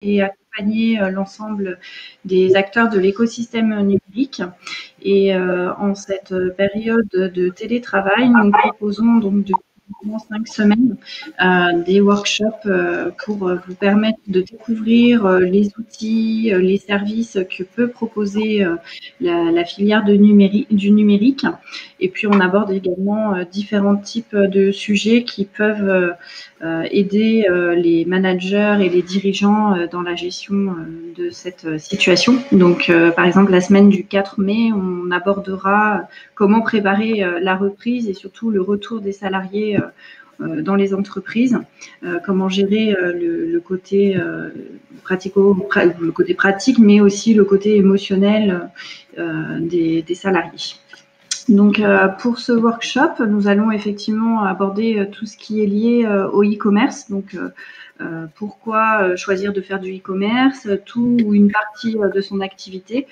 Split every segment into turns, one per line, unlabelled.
et accompagner l'ensemble des acteurs de l'écosystème numérique. Et en cette période de télétravail, nous proposons donc depuis 5 semaines des workshops pour vous permettre de découvrir les outils, les services que peut proposer la filière du numérique. Et puis on aborde également différents types de sujets qui peuvent aider les managers et les dirigeants dans la gestion de cette situation. Donc, par exemple, la semaine du 4 mai, on abordera comment préparer la reprise et surtout le retour des salariés dans les entreprises, comment gérer le côté le côté pratique, mais aussi le côté émotionnel des salariés. Donc, pour ce workshop, nous allons effectivement aborder tout ce qui est lié au e-commerce. Donc, pourquoi choisir de faire du e-commerce, tout ou une partie de son activité.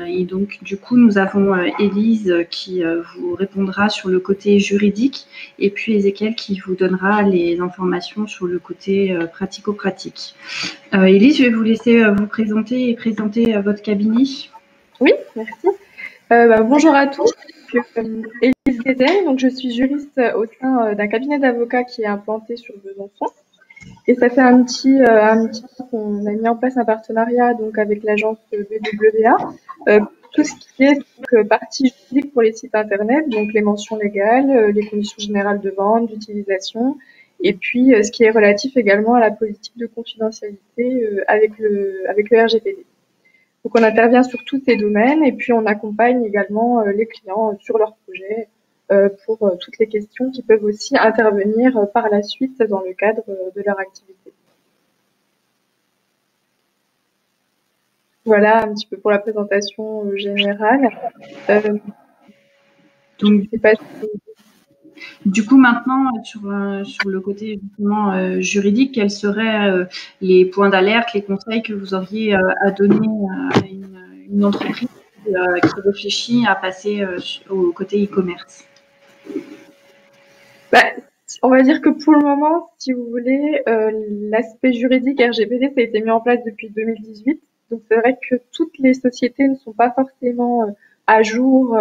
Et donc, du coup, nous avons Élise qui vous répondra sur le côté juridique et puis Ézéchiel qui vous donnera les informations sur le côté pratico-pratique. Élise, je vais vous laisser vous présenter et présenter votre cabinet.
Oui, merci. Bonjour à tous. Élise Guédel, donc je suis juriste au sein d'un cabinet d'avocats qui est implanté sur Besançon. Et ça fait un petit temps qu'on a mis en place un partenariat donc avec l'agence BWA. Tout ce qui est partie juridique pour les sites internet, donc les mentions légales, les conditions générales de vente, d'utilisation, et puis ce qui est relatif également à la politique de confidentialité avec le RGPD. Donc on intervient sur tous ces domaines et puis on accompagne également les clients sur leurs projets pour toutes les questions qui peuvent aussi intervenir par la suite dans le cadre de leur activité. Voilà un petit peu pour la présentation générale.
Donc, je sais pas si... Du coup, maintenant, sur le côté justement juridique, quels seraient les points d'alerte, les conseils que vous auriez à donner à une entreprise qui réfléchit à passer au côté e-commerce?
On va dire que pour le moment, si vous voulez, l'aspect juridique RGPD, ça a été mis en place depuis 2018. Donc c'est vrai que toutes les sociétés ne sont pas forcément à jour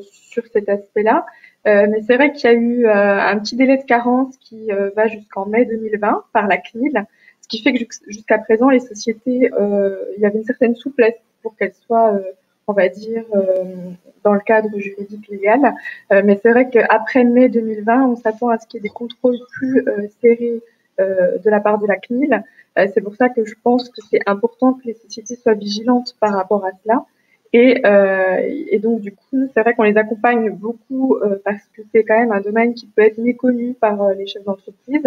sur cet aspect-là. Mais c'est vrai qu'il y a eu un petit délai de carence qui va jusqu'en mai 2020 par la CNIL, ce qui fait que jusqu'à présent, les sociétés, il y avait une certaine souplesse pour qu'elles soient, on va dire, dans le cadre juridique légal. Mais c'est vrai qu'après mai 2020, on s'attend à ce qu'il y ait des contrôles plus serrés de la part de la CNIL. C'est pour ça que je pense que c'est important que les sociétés soient vigilantes par rapport à cela. Et donc, du coup, c'est vrai qu'on les accompagne beaucoup parce que c'est quand même un domaine qui peut être méconnu par les chefs d'entreprise.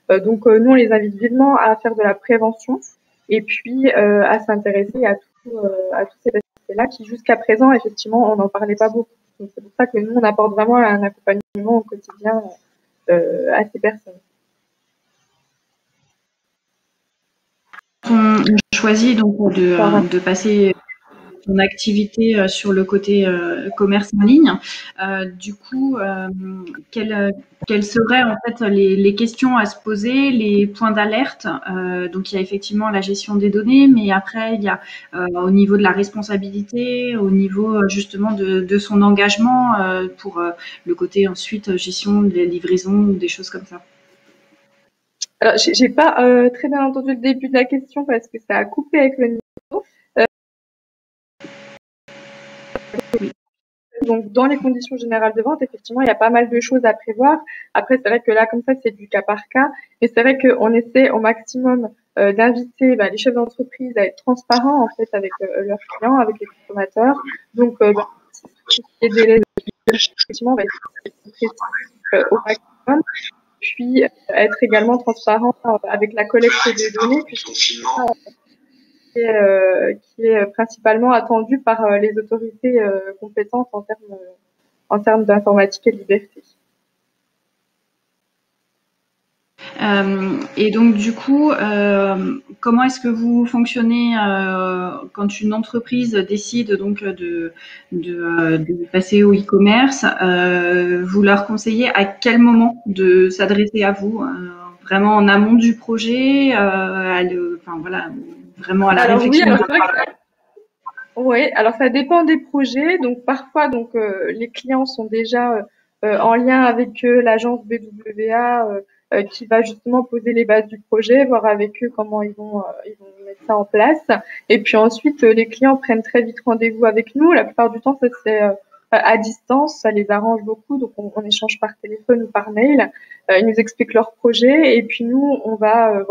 Donc, nous, on les invite vivement à faire de la prévention et puis à s'intéresser à tous ces aspects-là qui, jusqu'à présent, effectivement, on n'en parlait pas beaucoup. Donc, c'est pour ça que nous, on apporte vraiment un accompagnement au quotidien à ces personnes.
On choisit donc de passer ton activité sur le côté commerce en ligne. Du coup, quelles seraient en fait les questions à se poser, les points d'alerte? Donc, il y a effectivement la gestion des données, mais après, il y a au niveau de la responsabilité, au niveau justement de son engagement pour le côté ensuite gestion des livraisons ou des choses comme ça.
Alors, j'ai pas très bien entendu le début de la question parce que ça a coupé avec le niveau. Donc, dans les conditions générales de vente, effectivement, il y a pas mal de choses à prévoir. Après, c'est vrai que là, comme ça, c'est du cas par cas. Mais c'est vrai qu'on essaie au maximum d'inviter les chefs d'entreprise à être transparents, en fait, avec leurs clients, avec les consommateurs. Donc, les délais effectivement, on va être précis au maximum. Puis, être également transparent avec la collecte des données, puisque qui est principalement attendu par les autorités compétentes en termes d'informatique et de liberté.
Et donc du coup, comment est-ce que vous fonctionnez quand une entreprise décide donc de passer au e-commerce? Vous leur conseillez à quel moment de s'adresser à vous? Vraiment en amont du projet, enfin voilà, vraiment à la
Alors oui,
réflexion?
alors c'est vrai que ouais, alors ça dépend des projets. Donc parfois, les clients sont déjà en lien avec l'agence BWA qui va justement poser les bases du projet, voir avec eux comment ils vont mettre ça en place. Et puis ensuite, les clients prennent très vite rendez-vous avec nous. La plupart du temps, ça c'est à distance, ça les arrange beaucoup. Donc on échange par téléphone ou par mail. Ils nous expliquent leur projet et puis nous, on va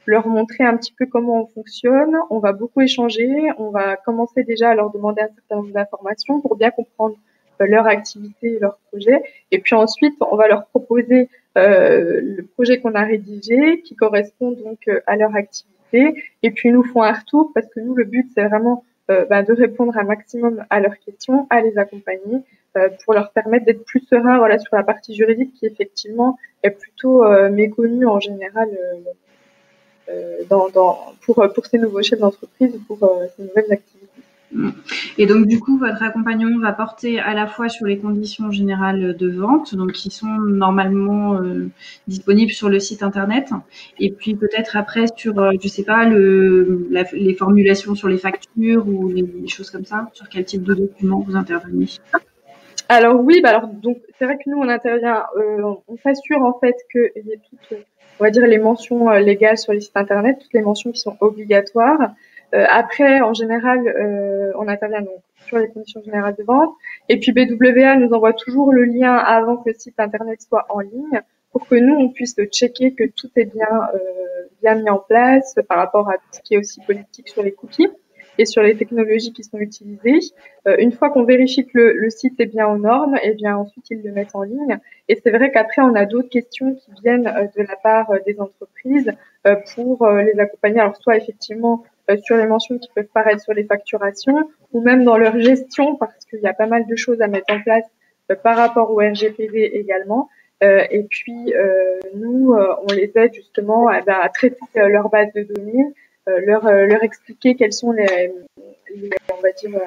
leur montrer un petit peu comment on fonctionne. On va beaucoup échanger. On va commencer déjà à leur demander un certain nombre d'informations pour bien comprendre leur activité et leur projet. Et puis ensuite, on va leur proposer le projet qu'on a rédigé qui correspond donc à leur activité. Et puis, ils nous font un retour parce que nous, le but, c'est vraiment de répondre un maximum à leurs questions, à les accompagner pour leur permettre d'être plus sereins voilà, sur la partie juridique qui, effectivement, est plutôt méconnue en général pour ces nouveaux chefs d'entreprise ou pour ces nouvelles activités.
Et donc, du coup, votre accompagnement va porter à la fois sur les conditions générales de vente, donc qui sont normalement disponibles sur le site internet, et puis peut-être après sur, je sais pas, les formulations sur les factures ou les choses comme ça. Sur quel type de documents vous intervenez?
Alors oui, bah alors donc c'est vrai que nous on intervient, on s'assure en fait qu'il y ait toutes, on va dire les mentions légales sur les sites internet, toutes les mentions qui sont obligatoires. Après, en général, on intervient donc sur les conditions générales de vente. Et puis BWA nous envoie toujours le lien avant que le site internet soit en ligne pour que nous on puisse checker que tout est bien mis en place par rapport à tout ce qui est aussi politique sur les cookies et sur les technologies qui sont utilisées. Une fois qu'on vérifie que le site est bien aux normes, et bien ensuite ils le mettent en ligne. Et c'est vrai qu'après on a d'autres questions qui viennent de la part des entreprises pour les accompagner. Alors soit effectivement sur les mentions qui peuvent paraître sur les facturations, ou même dans leur gestion, parce qu'il y a pas mal de choses à mettre en place par rapport au RGPD également. Et puis nous, on les aide justement à traiter leur base de données, leur expliquer quels sont on va dire,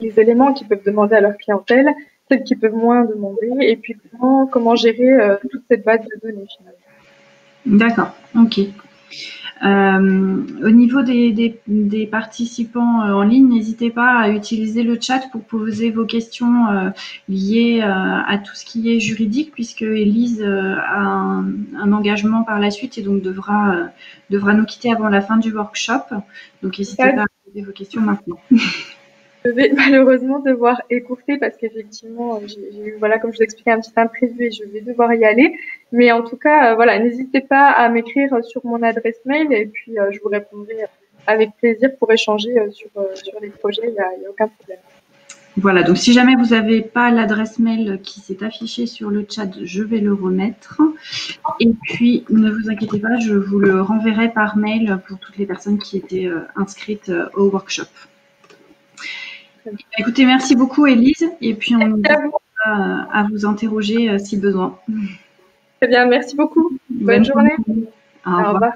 les éléments qu'ils peuvent demander à leur clientèle, celles qu'ils peuvent moins demander, et puis comment gérer toute cette base de données finalement.
D'accord, ok. Au niveau des participants en ligne, n'hésitez pas à utiliser le chat pour poser vos questions liées à tout ce qui est juridique, puisque Élise a un engagement par la suite et donc devra nous quitter avant la fin du workshop. Donc n'hésitez pas à poser vos questions maintenant.
Je vais malheureusement devoir écourter parce qu'effectivement, j'ai eu, voilà, comme je vous expliquais, un petit imprévu et je vais devoir y aller. Mais en tout cas, voilà, n'hésitez pas à m'écrire sur mon adresse mail et puis je vous répondrai avec plaisir pour échanger sur les projets. Il y a aucun problème.
Voilà, donc si jamais vous n'avez pas l'adresse mail qui s'est affichée sur le chat, je vais le remettre. Et puis, ne vous inquiétez pas, je vous le renverrai par mail pour toutes les personnes qui étaient inscrites au workshop. Écoutez, merci beaucoup Élise, et puis on va à vous interroger si besoin.
Très bien, merci beaucoup. Bonne journée.
Au revoir.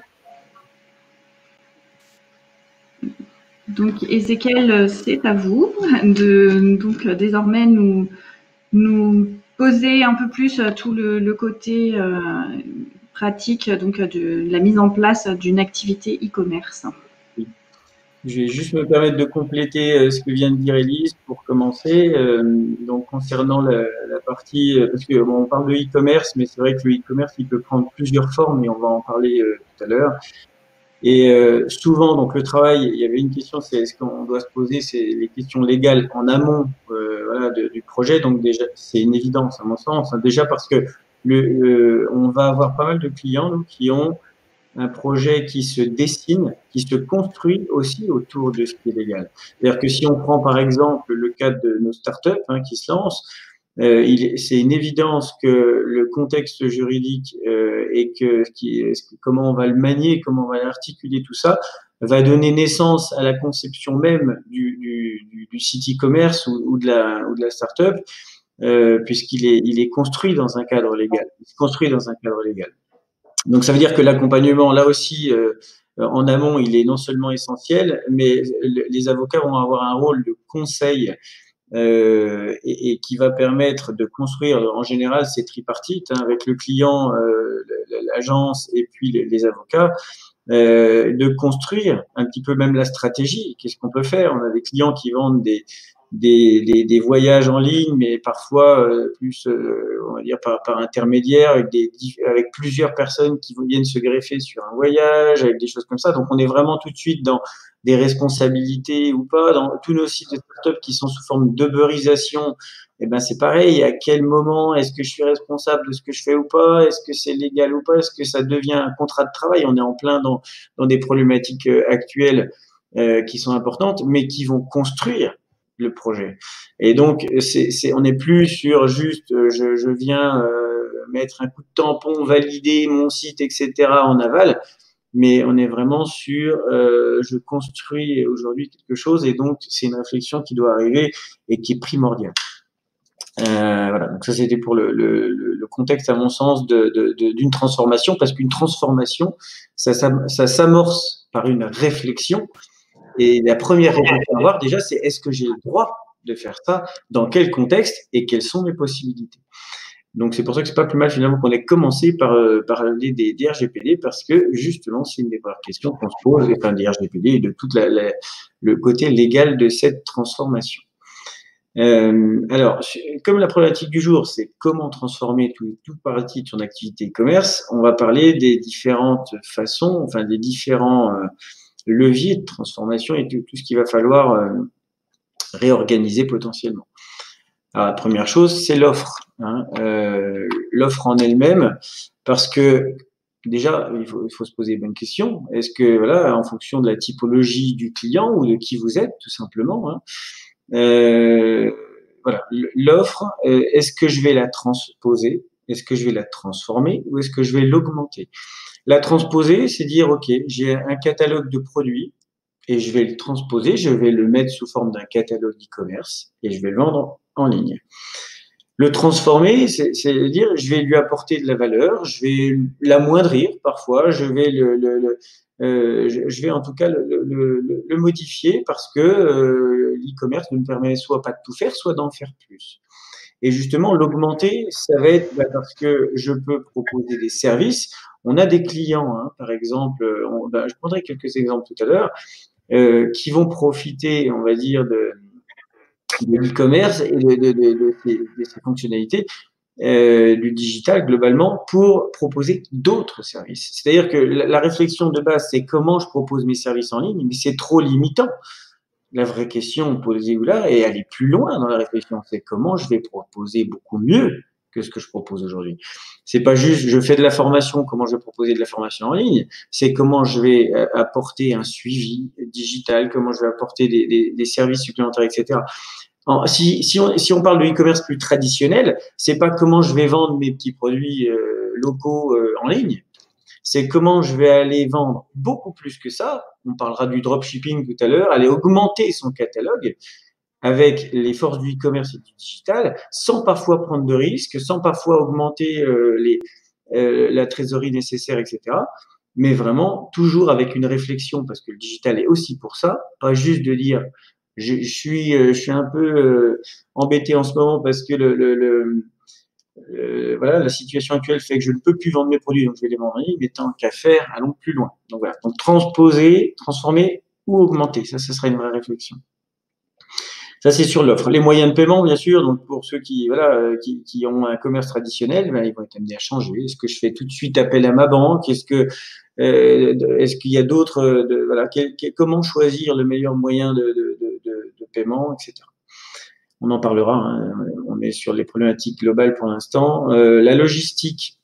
Donc Ezekiel, c'est à vous de donc désormais nous poser un peu plus tout le côté pratique donc de la mise en place d'une activité e-commerce.
Je vais juste me permettre de compléter ce que vient de dire Élise pour commencer. Donc concernant la partie, parce que bon, on parle de e-commerce, mais c'est vrai que le e-commerce il peut prendre plusieurs formes et on va en parler tout à l'heure. Et souvent, donc le travail, il y avait une question, c'est est-ce qu'on doit se poser, c'est les questions légales en amont, voilà, du projet. Donc déjà, c'est une évidence à mon sens. Déjà parce que on va avoir pas mal de clients donc, qui ont un projet qui se dessine, qui se construit aussi autour de ce qui est légal. C'est-à-dire que si on prend par exemple le cas de nos startups qui se lancent, c'est une évidence que le contexte juridique et comment on va le manier, comment on va l'articuler, tout ça, va donner naissance à la conception même du site e-commerce ou de la startup, puisqu'il est construit dans un cadre légal. Il se construit dans un cadre légal. Donc ça veut dire que l'accompagnement, là aussi, en amont, il est non seulement essentiel, mais les avocats vont avoir un rôle de conseil et qui va permettre de construire, en général, c'est tripartite, avec le client, l'agence et puis les avocats, de construire un petit peu même la stratégie. Qu'est-ce qu'on peut faire? On a des clients qui vendent des voyages en ligne, mais parfois plus, on va dire par intermédiaire, avec plusieurs personnes qui viennent se greffer sur un voyage, avec des choses comme ça. Donc, on est vraiment tout de suite dans des responsabilités ou pas. Dans tous nos sites de start-up qui sont sous forme d'uberisation, eh ben c'est pareil. À quel moment est-ce que je suis responsable de ce que je fais ou pas? Est-ce que c'est légal ou pas? Est-ce que ça devient un contrat de travail? On est en plein dans des problématiques actuelles qui sont importantes, mais qui vont construire le projet. Et donc, on n'est plus sur juste, je viens mettre un coup de tampon, valider mon site, etc. en aval, mais on est vraiment sur, je construis aujourd'hui quelque chose, et donc c'est une réflexion qui doit arriver et qui est primordiale. Voilà, donc ça c'était pour le contexte à mon sens d'une transformation, parce qu'une transformation, ça s'amorce par une réflexion. Et la première réflexion à avoir, déjà, c'est est-ce que j'ai le droit de faire ça? Dans quel contexte? Et quelles sont mes possibilités? Donc, c'est pour ça que c'est pas plus mal, finalement, qu'on ait commencé par parler des RGPD, parce que, justement, c'est une des premières questions qu'on se pose, enfin, des RGPD et de tout le côté légal de cette transformation. Alors, comme la problématique du jour, c'est comment transformer tout partie de son activité e-commerce, on va parler des différentes façons, enfin, des différents levier de transformation et tout ce qu'il va falloir réorganiser potentiellement. Alors, la première chose, c'est l'offre. L'offre en elle-même, parce que déjà, il faut se poser les bonnes questions. Est-ce que, voilà, en fonction de la typologie du client ou de qui vous êtes, tout simplement, voilà, l'offre, est-ce que je vais la transposer? Est-ce que je vais la transformer ou est-ce que je vais l'augmenter? La transposer, c'est dire, OK, j'ai un catalogue de produits et je vais le transposer, je vais le mettre sous forme d'un catalogue e-commerce et je vais le vendre en ligne. Le transformer, c'est dire, je vais lui apporter de la valeur, je vais l'amoindrir parfois, je vais je vais en tout cas le modifier parce que l'e-commerce ne me permet soit pas de tout faire, soit d'en faire plus. Et justement, l'augmenter, ça va être parce que je peux proposer des services. On a des clients, par exemple, je prendrai quelques exemples tout à l'heure, qui vont profiter, on va dire, de l'e-commerce et de ces fonctionnalités du digital globalement pour proposer d'autres services. C'est-à-dire que la réflexion de base, c'est comment je propose mes services en ligne, mais c'est trop limitant. La vraie question posée là, et elle est plus loin dans la réflexion, c'est comment je vais proposer beaucoup mieux que ce que je propose aujourd'hui. C'est pas juste je fais de la formation, comment je vais proposer de la formation en ligne, c'est comment je vais apporter un suivi digital, comment je vais apporter des services supplémentaires, etc. Si on parle de e-commerce plus traditionnel, c'est pas comment je vais vendre mes petits produits locaux en ligne, c'est comment je vais aller vendre beaucoup plus que ça. On parlera du dropshipping tout à l'heure, aller augmenter son catalogue avec les forces du e-commerce et du digital, sans parfois prendre de risques, sans parfois augmenter la trésorerie nécessaire, etc. Mais vraiment toujours avec une réflexion, parce que le digital est aussi pour ça, pas juste de dire je suis un peu embêté en ce moment parce que voilà, la situation actuelle fait que je ne peux plus vendre mes produits, donc je vais les vendre en ligne, mais tant qu'à faire, allons plus loin. Donc voilà, donc transposer, transformer ou augmenter, ça serait une vraie réflexion. Ça, c'est sur l'offre. Les moyens de paiement, bien sûr, donc pour ceux qui ont un commerce traditionnel, ils vont être amenés à changer. Est-ce que je fais tout de suite appel à ma banque? Est-ce qu'il y a d'autres, comment choisir le meilleur moyen de paiement, etc. On en parlera, on est sur les problématiques globales pour l'instant. La logistique,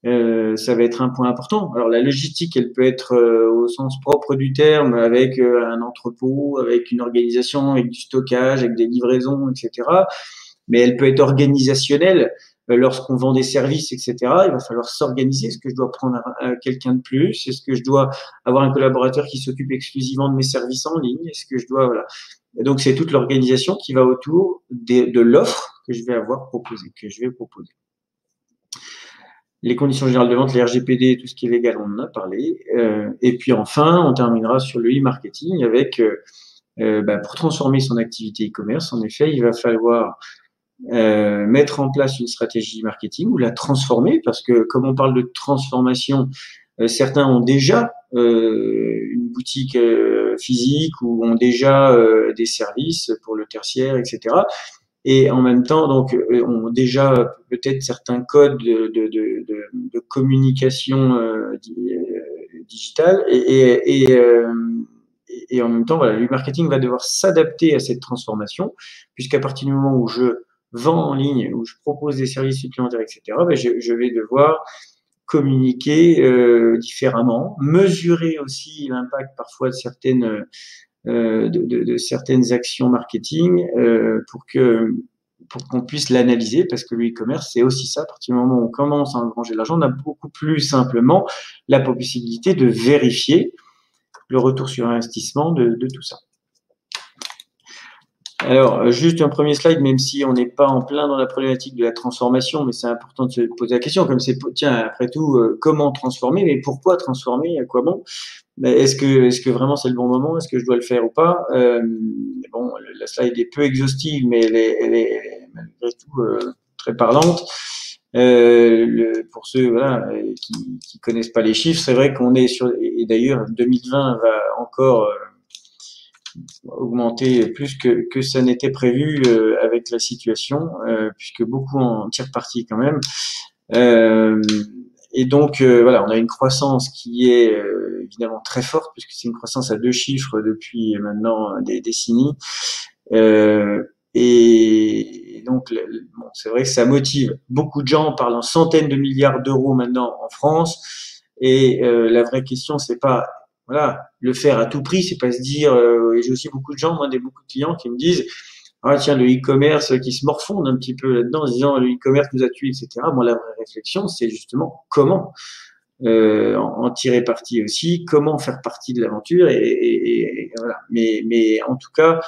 ça va être un point important. Alors la logistique, elle peut être au sens propre du terme, avec un entrepôt, avec une organisation, avec du stockage, avec des livraisons, etc. Mais elle peut être organisationnelle lorsqu'on vend des services, etc. Il va falloir s'organiser. Est-ce que je dois prendre quelqu'un de plus? Est-ce que je dois avoir un collaborateur qui s'occupe exclusivement de mes services en ligne? Est-ce que je dois, voilà. Et donc c'est toute l'organisation qui va autour de l'offre que je vais proposer. Les conditions générales de vente, les RGPD, tout ce qui est légal, on en a parlé. Et puis enfin, on terminera sur le e-marketing avec, pour transformer son activité e-commerce, en effet, il va falloir mettre en place une stratégie marketing ou la transformer, parce que comme on parle de transformation, Certains ont déjà une boutique physique ou ont déjà des services pour le tertiaire, etc. Et en même temps, donc, ont déjà peut-être certains codes de communication digitale et en même temps, voilà, le marketing va devoir s'adapter à cette transformation, puisqu'à partir du moment où je vends en ligne, où je propose des services supplémentaires, etc., ben je vais devoir communiquer différemment, mesurer aussi l'impact parfois de certaines actions marketing pour qu'on puisse l'analyser, parce que le e-commerce, c'est aussi ça. À partir du moment où on commence à engranger de l'argent, on a beaucoup plus simplement la possibilité de vérifier le retour sur investissement de tout ça. Alors, juste un premier slide, même si on n'est pas en plein dans la problématique de la transformation, mais c'est important de se poser la question, comme c'est, tiens, après tout, comment transformer, mais pourquoi transformer, à quoi bon? Est-ce que vraiment c'est le bon moment? Est-ce que je dois le faire ou pas? Bon, la slide est peu exhaustive, mais elle est malgré tout très parlante. Pour ceux voilà, qui connaissent pas les chiffres, c'est vrai qu'on est sur, et d'ailleurs 2020 va encore augmenter plus que ça n'était prévu avec la situation, puisque beaucoup en tirent parti quand même. Et donc voilà, on a une croissance qui est évidemment très forte, puisque c'est une croissance à 2 chiffres depuis maintenant des décennies. Et donc bon, c'est vrai que ça motive beaucoup de gens. On parle en centaines de milliards d'euros maintenant en France. Et la vraie question, c'est pas voilà le faire à tout prix, c'est pas se dire. Et j'ai aussi beaucoup de gens, moi, beaucoup de clients qui me disent ah tiens, le e-commerce qui se morfonde un petit peu là-dedans en se disant le e-commerce nous a tués, etc. Moi, la vraie réflexion, c'est justement comment en tirer parti aussi, comment faire partie de l'aventure et voilà. Mais en tout cas,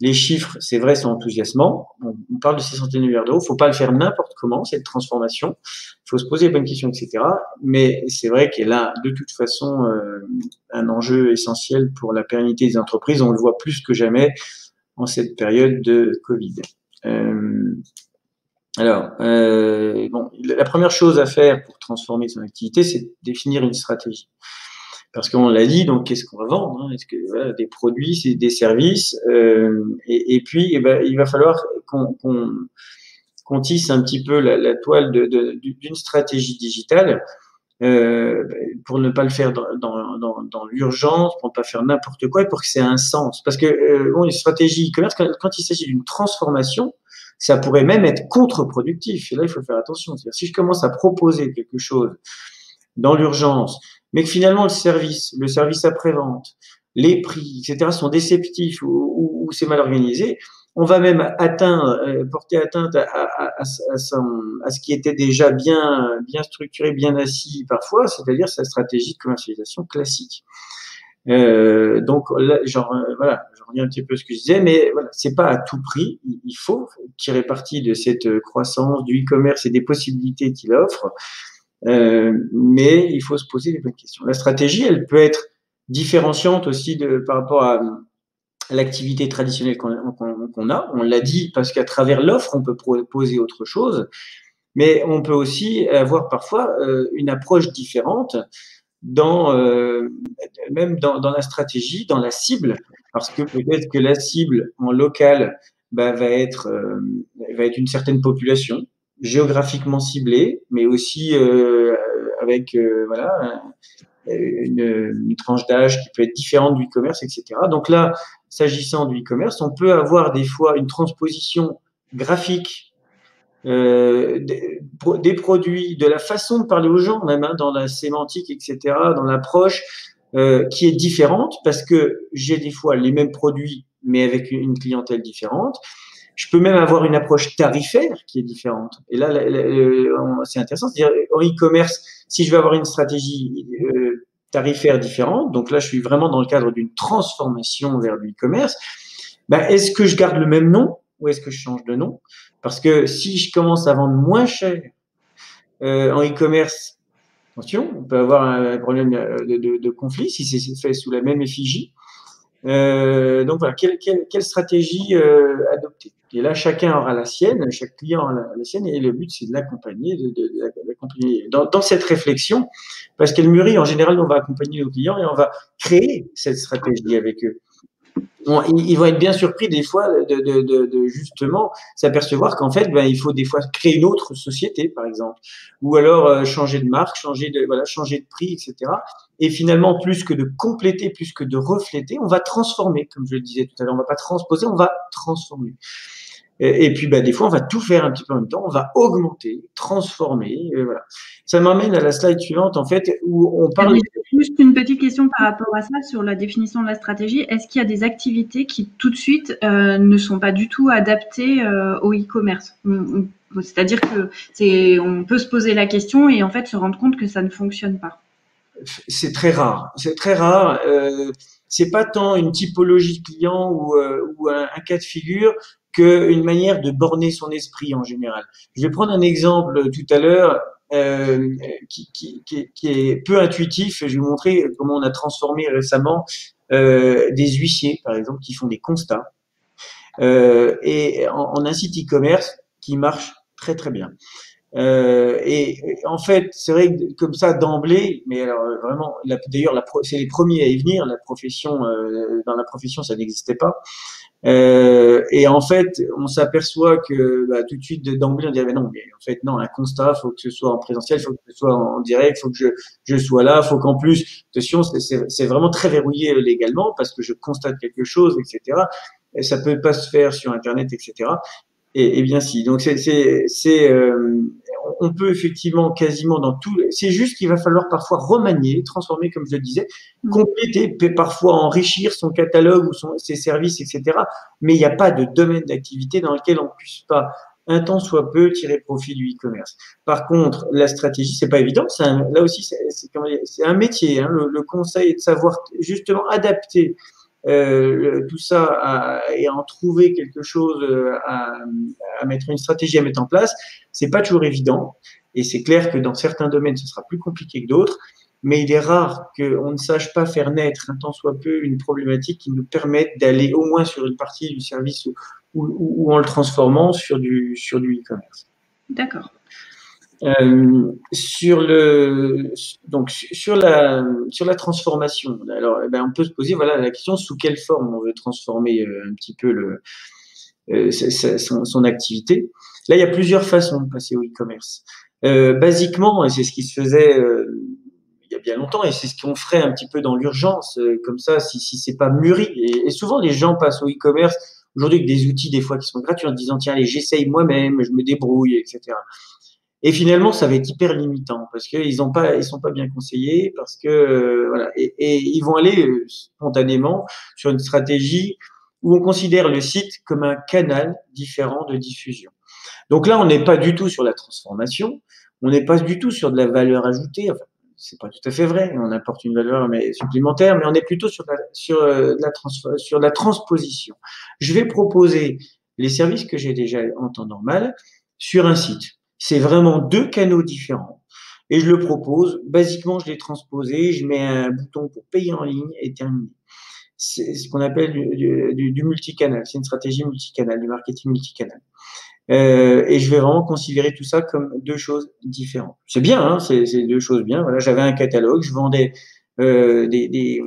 les chiffres, c'est vrai, sont enthousiasmants. On parle de ces centaines de milliards d'euros. Il ne faut pas le faire n'importe comment, cette transformation. Il faut se poser les bonnes questions, etc. Mais c'est vrai qu'elle a de toute façon un enjeu essentiel pour la pérennité des entreprises. On le voit plus que jamais en cette période de Covid. Bon, la première chose à faire pour transformer son activité, c'est de définir une stratégie. Parce qu'on l'a dit, donc qu'est-ce qu'on va vendre, hein? Est-ce que voilà, des produits, c'est des services, et puis ben, il va falloir qu'on tisse un petit peu la toile d'une stratégie digitale pour ne pas le faire dans l'urgence, pour ne pas faire n'importe quoi, et pour que ça ait un sens. Parce que bon, une stratégie e-commerce, quand il s'agit d'une transformation, ça pourrait même être contre-productif. Et là, il faut faire attention. C'est-à-dire, si je commence à proposer quelque chose dans l'urgence, mais que finalement le service après-vente, les prix, etc. sont déceptifs ou c'est mal organisé, on va même porter atteinte à ce qui était déjà bien structuré, bien assis parfois, c'est-à-dire sa stratégie de commercialisation classique. Donc là, voilà, je reviens un petit peu à ce que je disais, mais voilà, c'est pas à tout prix. Il faut tirer parti de cette croissance du e-commerce et des possibilités qu'il offre. Mais il faut se poser les bonnes questions. La stratégie, elle peut être différenciante aussi par rapport à l'activité traditionnelle qu'on a. On l'a dit parce qu'à travers l'offre, on peut proposer autre chose, mais on peut aussi avoir parfois une approche différente même dans la stratégie, dans la cible, parce que peut-être que la cible en local va être une certaine population géographiquement ciblée, mais aussi avec voilà une tranche d'âge qui peut être différente du e-commerce, etc. Donc là, s'agissant du e-commerce, on peut avoir des fois une transposition graphique des produits, de la façon de parler aux gens, même hein, dans la sémantique, etc., dans l'approche, qui est différente parce que j'ai des fois les mêmes produits, mais avec une clientèle différente. Je peux même avoir une approche tarifaire qui est différente. Et là, c'est intéressant. C'est-à-dire, en e-commerce, si je veux avoir une stratégie tarifaire différente, donc là, je suis vraiment dans le cadre d'une transformation vers le e-commerce, ben, est-ce que je garde le même nom ou est-ce que je change de nom? Parce que si je commence à vendre moins cher en e-commerce, attention, on peut avoir un problème de conflit si c'est fait sous la même effigie. Donc voilà, quelle stratégie adopter? Et là, chacun aura la sienne, chaque client aura la sienne, et le but, c'est de l'accompagner, de l'accompagner dans cette réflexion, parce qu'elle mûrit. En général, on va accompagner nos clients et on va créer cette stratégie avec eux. Ils vont être bien surpris des fois de justement s'apercevoir qu'en fait, il faut des fois créer une autre société, par exemple, ou alors changer de marque, changer de prix, etc. Et finalement, plus que de compléter, plus que de refléter, on va transformer, comme je le disais tout à l'heure. On va pas transposer, on va transformer. Et puis, des fois, on va tout faire un petit peu en même temps. On va augmenter, transformer. Voilà. Ça m'emmène à la slide suivante, en fait, où on parle.
Juste une petite question par rapport à ça sur la définition de la stratégie. Est-ce qu'il y a des activités qui tout de suite ne sont pas du tout adaptées au e-commerce? C'est-à-dire que on peut se poser la question et en fait se rendre compte que ça ne fonctionne pas.
C'est très rare. C'est très rare. C'est pas tant une typologie de client ou un cas de figure qu'une manière de borner son esprit en général. Je vais prendre un exemple tout à l'heure qui est peu intuitif. Je vais vous montrer comment on a transformé récemment des huissiers, par exemple, qui font des constats et en un site e-commerce qui marche très très bien. Et en fait, c'est vrai que comme ça d'emblée, mais alors vraiment, d'ailleurs, c'est les premiers à y venir. La profession, dans la profession, ça n'existait pas. Et en fait, on s'aperçoit que tout de suite d'emblée, on dirait non, mais en fait non, un constat, faut que ce soit en présentiel, faut que ce soit en direct, faut que je sois là, faut qu'en plus, attention, c'est vraiment très verrouillé légalement parce que je constate quelque chose, etc. Et ça peut pas se faire sur Internet, etc. Et bien si. Donc on peut effectivement quasiment dans tout. C'est juste qu'il va falloir parfois remanier, transformer, comme je le disais, compléter, parfois enrichir son catalogue ou ses services, etc. Mais il n'y a pas de domaine d'activité dans lequel on puisse pas un temps soit peu tirer profit du e-commerce. Par contre, la stratégie, c'est pas évident. Là aussi, c'est un métier. Hein, le conseil est de savoir justement adapter tout ça et en trouver quelque chose à mettre une stratégie à mettre en place, c'est pas toujours évident. Et c'est clair que dans certains domaines, ce sera plus compliqué que d'autres. Mais il est rare qu'on ne sache pas faire naître un tant soit peu une problématique qui nous permette d'aller au moins sur une partie du service ou en le transformant sur du e-commerce.
D'accord.
Sur la transformation, alors on peut se poser la question sous quelle forme on veut transformer un petit peu son activité. Là, il y a plusieurs façons de passer au e-commerce. Basiquement, et c'est ce qui se faisait il y a bien longtemps, et c'est ce qu'on ferait un petit peu dans l'urgence, comme ça, si c'est pas mûri. Et souvent, les gens passent au e-commerce aujourd'hui avec des outils des fois qui sont gratuits en disant tiens, allez, j'essaye moi-même, je me débrouille, etc. Et finalement, ça va être hyper limitant parce qu'ils sont pas bien conseillés, parce que voilà, et ils vont aller spontanément sur une stratégie où on considère le site comme un canal différent de diffusion. Donc là, on n'est pas du tout sur la transformation, on n'est pas du tout sur de la valeur ajoutée. Enfin, c'est pas tout à fait vrai, on apporte une valeur supplémentaire, mais on est plutôt sur la transposition. Je vais proposer les services que j'ai déjà en temps normal sur un site. C'est vraiment deux canaux différents. Et je le propose. Basiquement, je l'ai transposé. Je mets un bouton pour payer en ligne et terminer. C'est ce qu'on appelle du multicanal. C'est une stratégie multicanal, du marketing multicanal. Et je vais vraiment considérer tout ça comme deux choses différentes. C'est bien, hein, c'est deux choses bien. Voilà, j'avais un catalogue, je vendais des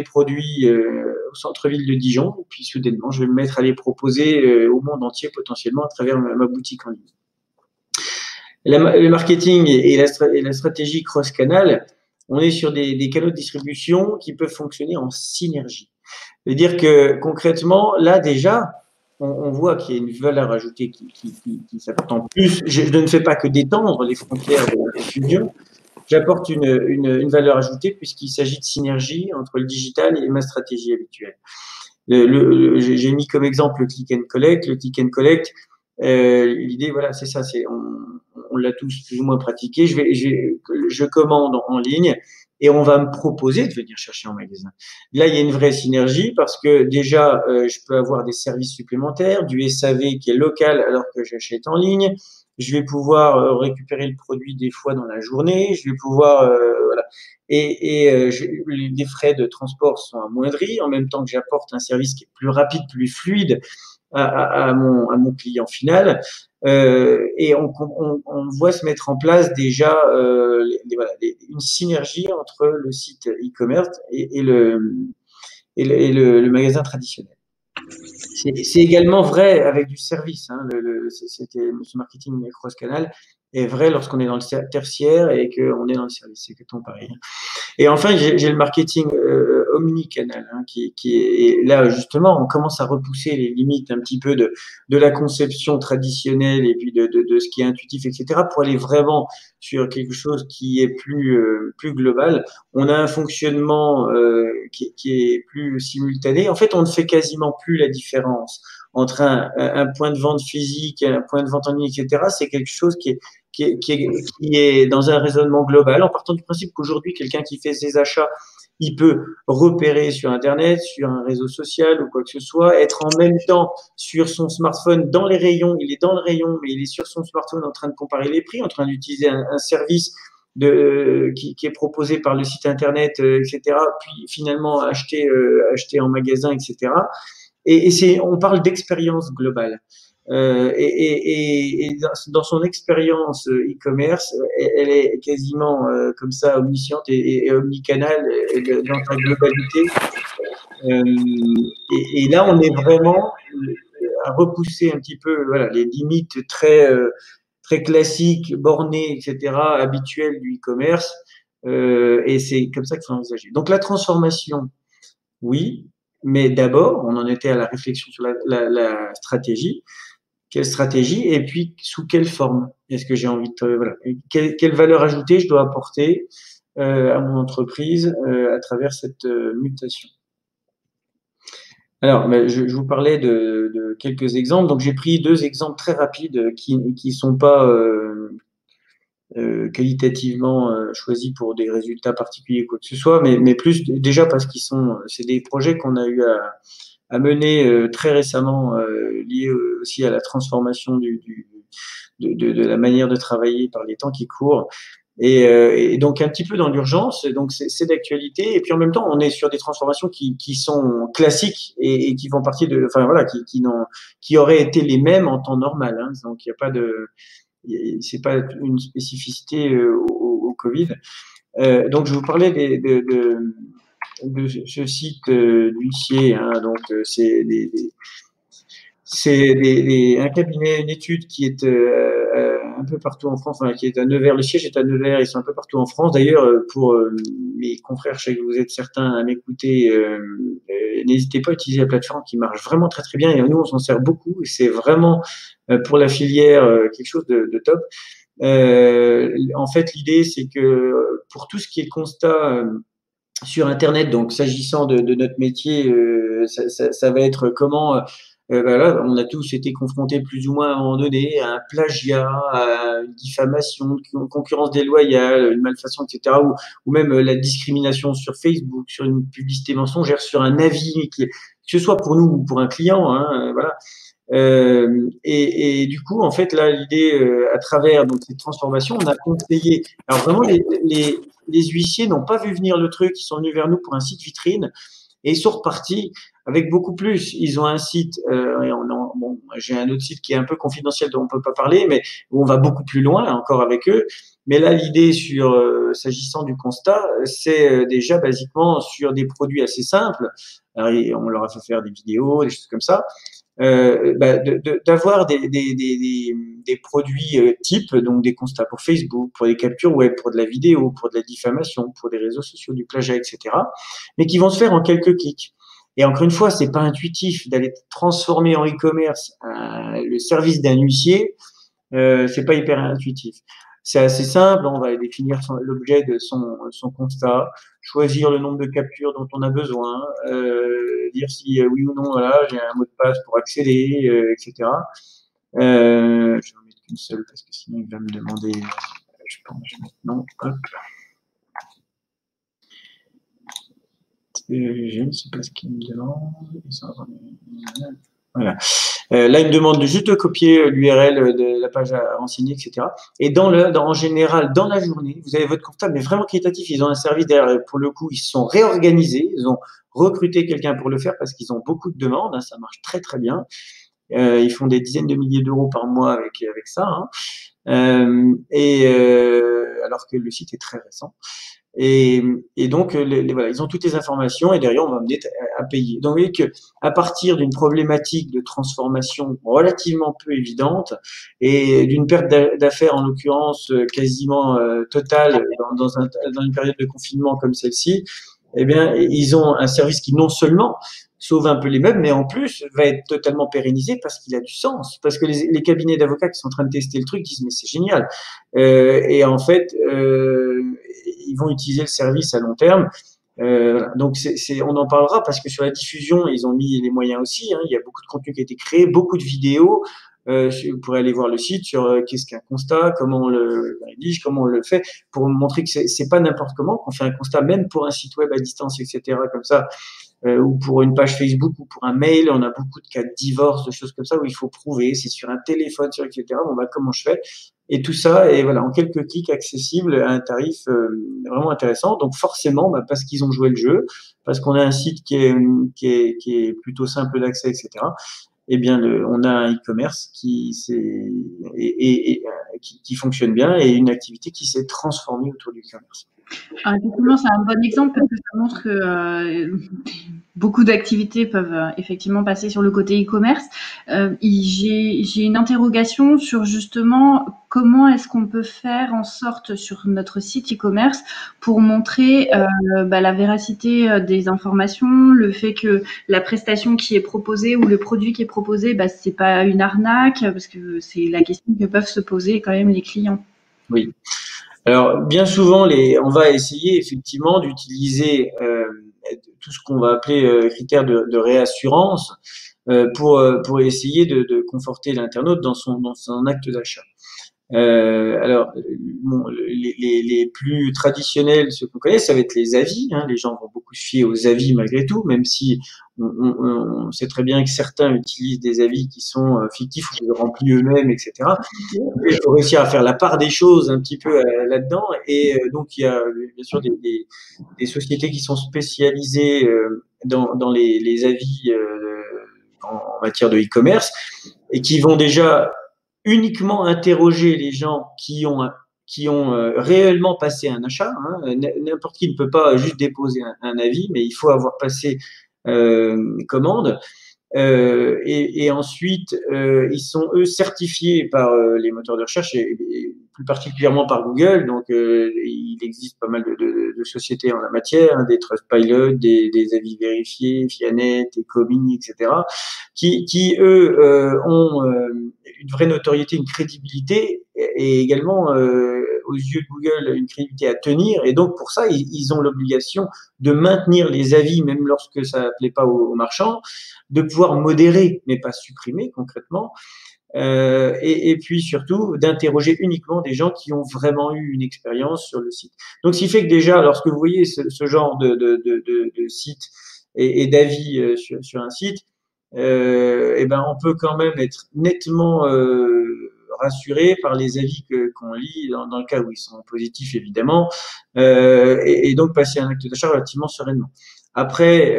produits au centre-ville de Dijon, et puis soudainement, je vais me mettre à les proposer au monde entier potentiellement à travers ma boutique en ligne. Le marketing et la stratégie cross-canal, on est sur des canaux de distribution qui peuvent fonctionner en synergie. C'est-à-dire que concrètement, là déjà, on voit qu'il y a une valeur ajoutée qui s'apporte en plus. Je ne fais pas que d'étendre les frontières de la fusion. J'apporte une valeur ajoutée puisqu'il s'agit de synergie entre le digital et ma stratégie habituelle. J'ai mis comme exemple le click and collect. Le click and collect, l'idée, voilà, c'est ça. On l'a tous plus ou moins pratiqué. Je commande en ligne et on va me proposer de venir chercher en magasin. Là, il y a une vraie synergie parce que déjà, je peux avoir des services supplémentaires, du SAV qui est local alors que j'achète en ligne. je vais pouvoir récupérer le produit des fois dans la journée, je vais pouvoir voilà. Les frais de transport sont amoindris en même temps que j'apporte un service qui est plus rapide, plus fluide à mon client final. Et on voit se mettre en place déjà voilà, une synergie entre le site e-commerce et le magasin traditionnel. C'est également vrai avec du service. Hein, c'était ce marketing cross-canal est vrai lorsqu'on est dans le tertiaire et qu'on est dans le service. C'est exactement pareil. Et enfin, j'ai le marketing omnicanal, hein, qui est là justement, on commence à repousser les limites un petit peu de la conception traditionnelle et puis de ce qui est intuitif, etc., pour aller vraiment sur quelque chose qui est plus global. On a un fonctionnement qui est plus simultané. En fait, on ne fait quasiment plus la différence entre un point de vente physique et un point de vente en ligne, etc. C'est quelque chose qui est dans un raisonnement global, en partant du principe qu'aujourd'hui, quelqu'un qui fait ses achats, il peut repérer sur Internet, sur un réseau social ou quoi que ce soit, être en même temps sur son smartphone dans les rayons, il est dans le rayon, mais il est sur son smartphone en train de comparer les prix, en train d'utiliser un service qui est proposé par le site Internet, etc., puis finalement acheter en magasin, etc. On parle d'expérience globale. Et dans son expérience e-commerce, elle est quasiment comme ça omnisciente et omnicanale dans sa globalité. Et là, on est vraiment à repousser un petit peu voilà, les limites très classiques, bornées, etc., habituelles du e-commerce. Et c'est comme ça qu'il faut envisager. Donc la transformation, oui, mais d'abord, on en était à la réflexion sur la stratégie. Quelle stratégie et puis sous quelle forme est-ce que j'ai envie de voilà quelle valeur ajoutée je dois apporter à mon entreprise à travers cette mutation. Alors, je vous parlais de quelques exemples. Donc, j'ai pris 2 exemples très rapides qui sont pas qualitativement choisis pour des résultats particuliers quoi que ce soit, mais plus déjà parce c'est des projets qu'on a eu à mener très récemment, liés aussi à la transformation de la manière de travailler par les temps qui courent. Et donc un petit peu dans l'urgence, donc c'est d'actualité. Et puis en même temps, on est sur des transformations qui sont classiques et qui font partie enfin voilà, qui auraient été les mêmes en temps normal. Hein. Donc il n'y a pas c'est pas une spécificité au Covid. Donc je vous parlais de ce site d'huissier. Hein, donc c'est un cabinet, une étude qui est un peu partout en France, enfin, qui est à Nevers. Le siège est à Nevers, ils sont un peu partout en France. D'ailleurs, pour mes confrères, je sais que vous êtes certains à m'écouter, n'hésitez pas à utiliser la plateforme qui marche vraiment très très bien. Et nous, on s'en sert beaucoup. Et c'est vraiment pour la filière quelque chose de top. En fait, l'idée, c'est que pour tout ce qui est constat sur Internet, donc s'agissant de notre métier, ça va être comment voilà, on a tous été confrontés plus ou moins à un moment donné à un plagiat, à une diffamation, une concurrence déloyale, une malfaçon, etc., ou même la discrimination sur Facebook, sur une publicité mensongère, sur un avis, que ce soit pour nous ou pour un client, hein, voilà. Et du coup, en fait, là, l'idée, à travers donc cette transformation, on a conseillé. Alors vraiment, les huissiers n'ont pas vu venir le truc. Ils sont venus vers nous pour un site vitrine et ils sont repartis avec beaucoup plus. Ils ont un site. Bon, j'ai un autre site qui est un peu confidentiel dont on peut pas parler, mais où on va beaucoup plus loin encore avec eux. Mais là, l'idée s'agissant du constat, c'est déjà basiquement sur des produits assez simples. Alors, on leur a fait faire des vidéos, des choses comme ça. D'avoir des produits types, donc des constats pour Facebook, pour des captures web, pour de la vidéo, pour de la diffamation, pour des réseaux sociaux, du plagiat, etc., mais qui vont se faire en quelques clics. Et encore une fois, c'est pas intuitif d'aller transformer en e-commerce le service d'un huissier, c'est pas hyper intuitif. C'est assez simple, on va définir l'objet de son constat, choisir le nombre de captures dont on a besoin, dire si oui ou non, voilà, j'ai un mot de passe pour accéder, etc. Je vais en mettre qu'une seule parce que sinon il va me demander, je pense, maintenant, hop. Je ne sais pas ce qu'il me demande. Voilà. Là, il me demande de juste copier l'URL de la page à renseigner, etc. Et en général, dans la journée, vous avez votre comptable, mais vraiment qualitatif. Ils ont un service derrière. Pour le coup, ils se sont réorganisés. Ils ont recruté quelqu'un pour le faire parce qu'ils ont beaucoup de demandes. Hein, ça marche très, très bien. Ils font des dizaines de milliers d'euros par mois avec ça. Hein. Alors que le site est très récent. Et donc, voilà, ils ont toutes les informations et derrière, on va amener à payer. Donc, vous voyez que à partir d'une problématique de transformation relativement peu évidente et d'une perte d'affaires, en l'occurrence, quasiment totale dans une période de confinement comme celle-ci, eh bien, ils ont un service qui non seulement sauve un peu les meubles, mais en plus va être totalement pérennisé parce qu'il a du sens. Parce que les cabinets d'avocats qui sont en train de tester le truc disent mais c'est génial. Et en fait, ils vont utiliser le service à long terme. Donc on en parlera parce que sur la diffusion, ils ont mis les moyens aussi. Hein. Il y a beaucoup de contenu qui a été créé, beaucoup de vidéos. Vous pourrez aller voir le site sur qu'est-ce qu'un constat, comment on le rédige, comment on le fait, pour montrer que c'est pas n'importe comment qu'on fait un constat, même pour un site web à distance, etc. Comme ça, ou pour une page Facebook ou pour un mail. On a beaucoup de cas de divorce, de choses comme ça où il faut prouver. C'est sur un téléphone, sur etc. Bon bah comment je fais? Et tout ça est voilà en quelques clics accessible à un tarif vraiment intéressant. Donc forcément, bah, parce qu'ils ont joué le jeu, parce qu'on a un site qui est plutôt simple d'accès, etc. Eh bien, on a un e-commerce qui fonctionne bien et une activité qui s'est transformée autour du e-commerce.
Effectivement, c'est un bon exemple parce que ça montre que beaucoup d'activités peuvent effectivement passer sur le côté e-commerce. J'ai une interrogation sur justement comment est-ce qu'on peut faire en sorte sur notre site e-commerce pour montrer la véracité des informations, le fait que la prestation qui est proposée ou le produit qui est proposé, c'est pas une arnaque, parce que c'est la question que peuvent se poser quand même les clients.
Oui. Alors, bien souvent, on va essayer effectivement d'utiliser tout ce qu'on va appeler critères de réassurance pour essayer de conforter l'internaute dans son acte d'achat. Alors, bon, les plus traditionnels, ceux qu'on connaît, ça va être les avis. Hein. Les gens vont beaucoup se fier aux avis malgré tout, même si on sait très bien que certains utilisent des avis qui sont fictifs ou qu'ils remplissent eux-mêmes, etc. Il faut réussir à faire la part des choses un petit peu là-dedans. Et donc, il y a bien sûr des sociétés qui sont spécialisées dans les avis en matière de e-commerce et qui vont déjà uniquement interroger les gens qui ont réellement passé un achat. Hein. N'importe qui ne peut pas juste déposer un avis, mais il faut avoir passé commande. Et ensuite, ils sont eux certifiés par les moteurs de recherche et plus particulièrement par Google. Donc, il existe pas mal de sociétés en la matière, hein, des Trustpilot, des avis vérifiés, Fianet, Ecomi, etc., qui eux ont une vraie notoriété, une crédibilité et également aux yeux de Google une crédibilité à tenir. Et donc pour ça, ils ont l'obligation de maintenir les avis, même lorsque ça ne plaît pas aux marchands, de pouvoir modérer, mais pas supprimer concrètement. Et puis surtout d'interroger uniquement des gens qui ont vraiment eu une expérience sur le site. Donc, ce qui fait que déjà, lorsque vous voyez ce genre de site et d'avis sur un site, eh ben, on peut quand même être nettement rassuré par les avis qu'on lit dans le cas où ils sont positifs évidemment, et donc passer un acte d'achat relativement sereinement. Après,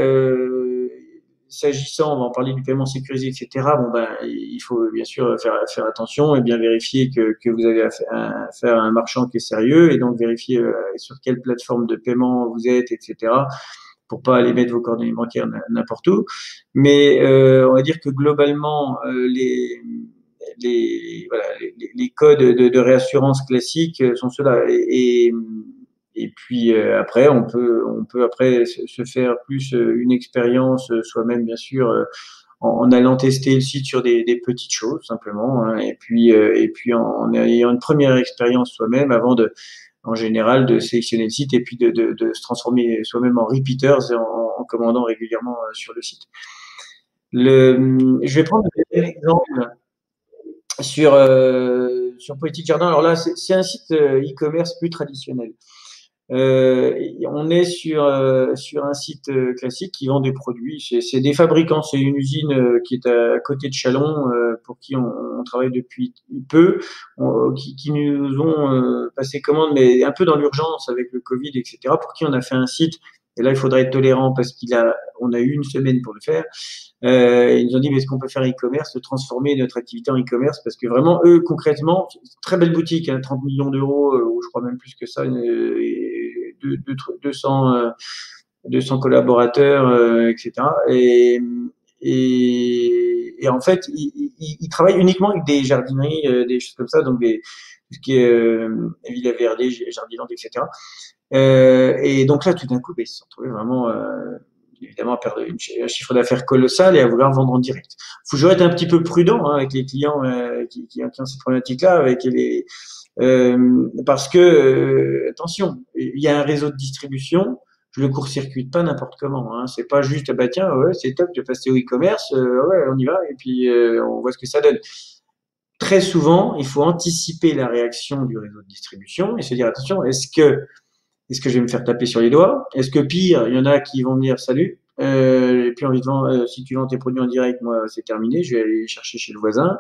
s'agissant, on va en parler du paiement sécurisé, etc. Bon ben, il faut bien sûr faire attention et bien vérifier que vous avez affaire à un marchand qui est sérieux et donc vérifier sur quelle plateforme de paiement vous êtes, etc. pour pas aller mettre vos coordonnées bancaires n'importe où. Mais on va dire que globalement, les codes de réassurance classiques sont ceux-là. Et puis après, on peut après se faire plus une expérience soi-même, bien sûr, en allant tester le site sur des petites choses simplement, hein, et puis en ayant une première expérience soi-même avant en général, de sélectionner le site et puis de se transformer soi-même en repeaters en commandant régulièrement sur le site. Je vais prendre un exemple sur Politique Jardin. Alors là, c'est un site e-commerce plus traditionnel. On est sur un site classique qui vend des produits. C'est des fabricants. C'est une usine qui est à côté de Châlons, pour qui on travaille depuis peu, qui nous ont passé commande, mais un peu dans l'urgence avec le Covid, etc. Pour qui on a fait un site. Et là, il faudrait être tolérant parce on a eu une semaine pour le faire. Ils nous ont dit, mais est-ce qu'on peut faire e-commerce, de transformer notre activité en e-commerce? Parce que vraiment, eux, concrètement, très belle boutique, hein, 30 millions d'euros, ou je crois même plus que ça, 200 collaborateurs, etc. Et en fait, ils travaillent uniquement avec des jardineries, des choses comme ça, donc tout ce qui est Villa Verde, Jardiland, etc. Et donc là, tout d'un coup, ils se sont trouvés vraiment, évidemment, à perdre un chiffre d'affaires colossal et à vouloir vendre en direct. Faut toujours être un petit peu prudent, hein, avec les clients qui ont cette problématique-là, parce que attention, il y a un réseau de distribution. Je le court-circuite pas n'importe comment. Hein. C'est pas juste, bah tiens, ouais, c'est top, je vais passer au e-commerce, ouais, on y va et puis on voit ce que ça donne. Très souvent, il faut anticiper la réaction du réseau de distribution et se dire attention, est-ce que je vais me faire taper sur les doigts? Est-ce que pire, il y en a qui vont me dire salut, j'ai plus envie de vendre, si tu vends tes produits en direct, moi c'est terminé, je vais aller les chercher chez le voisin,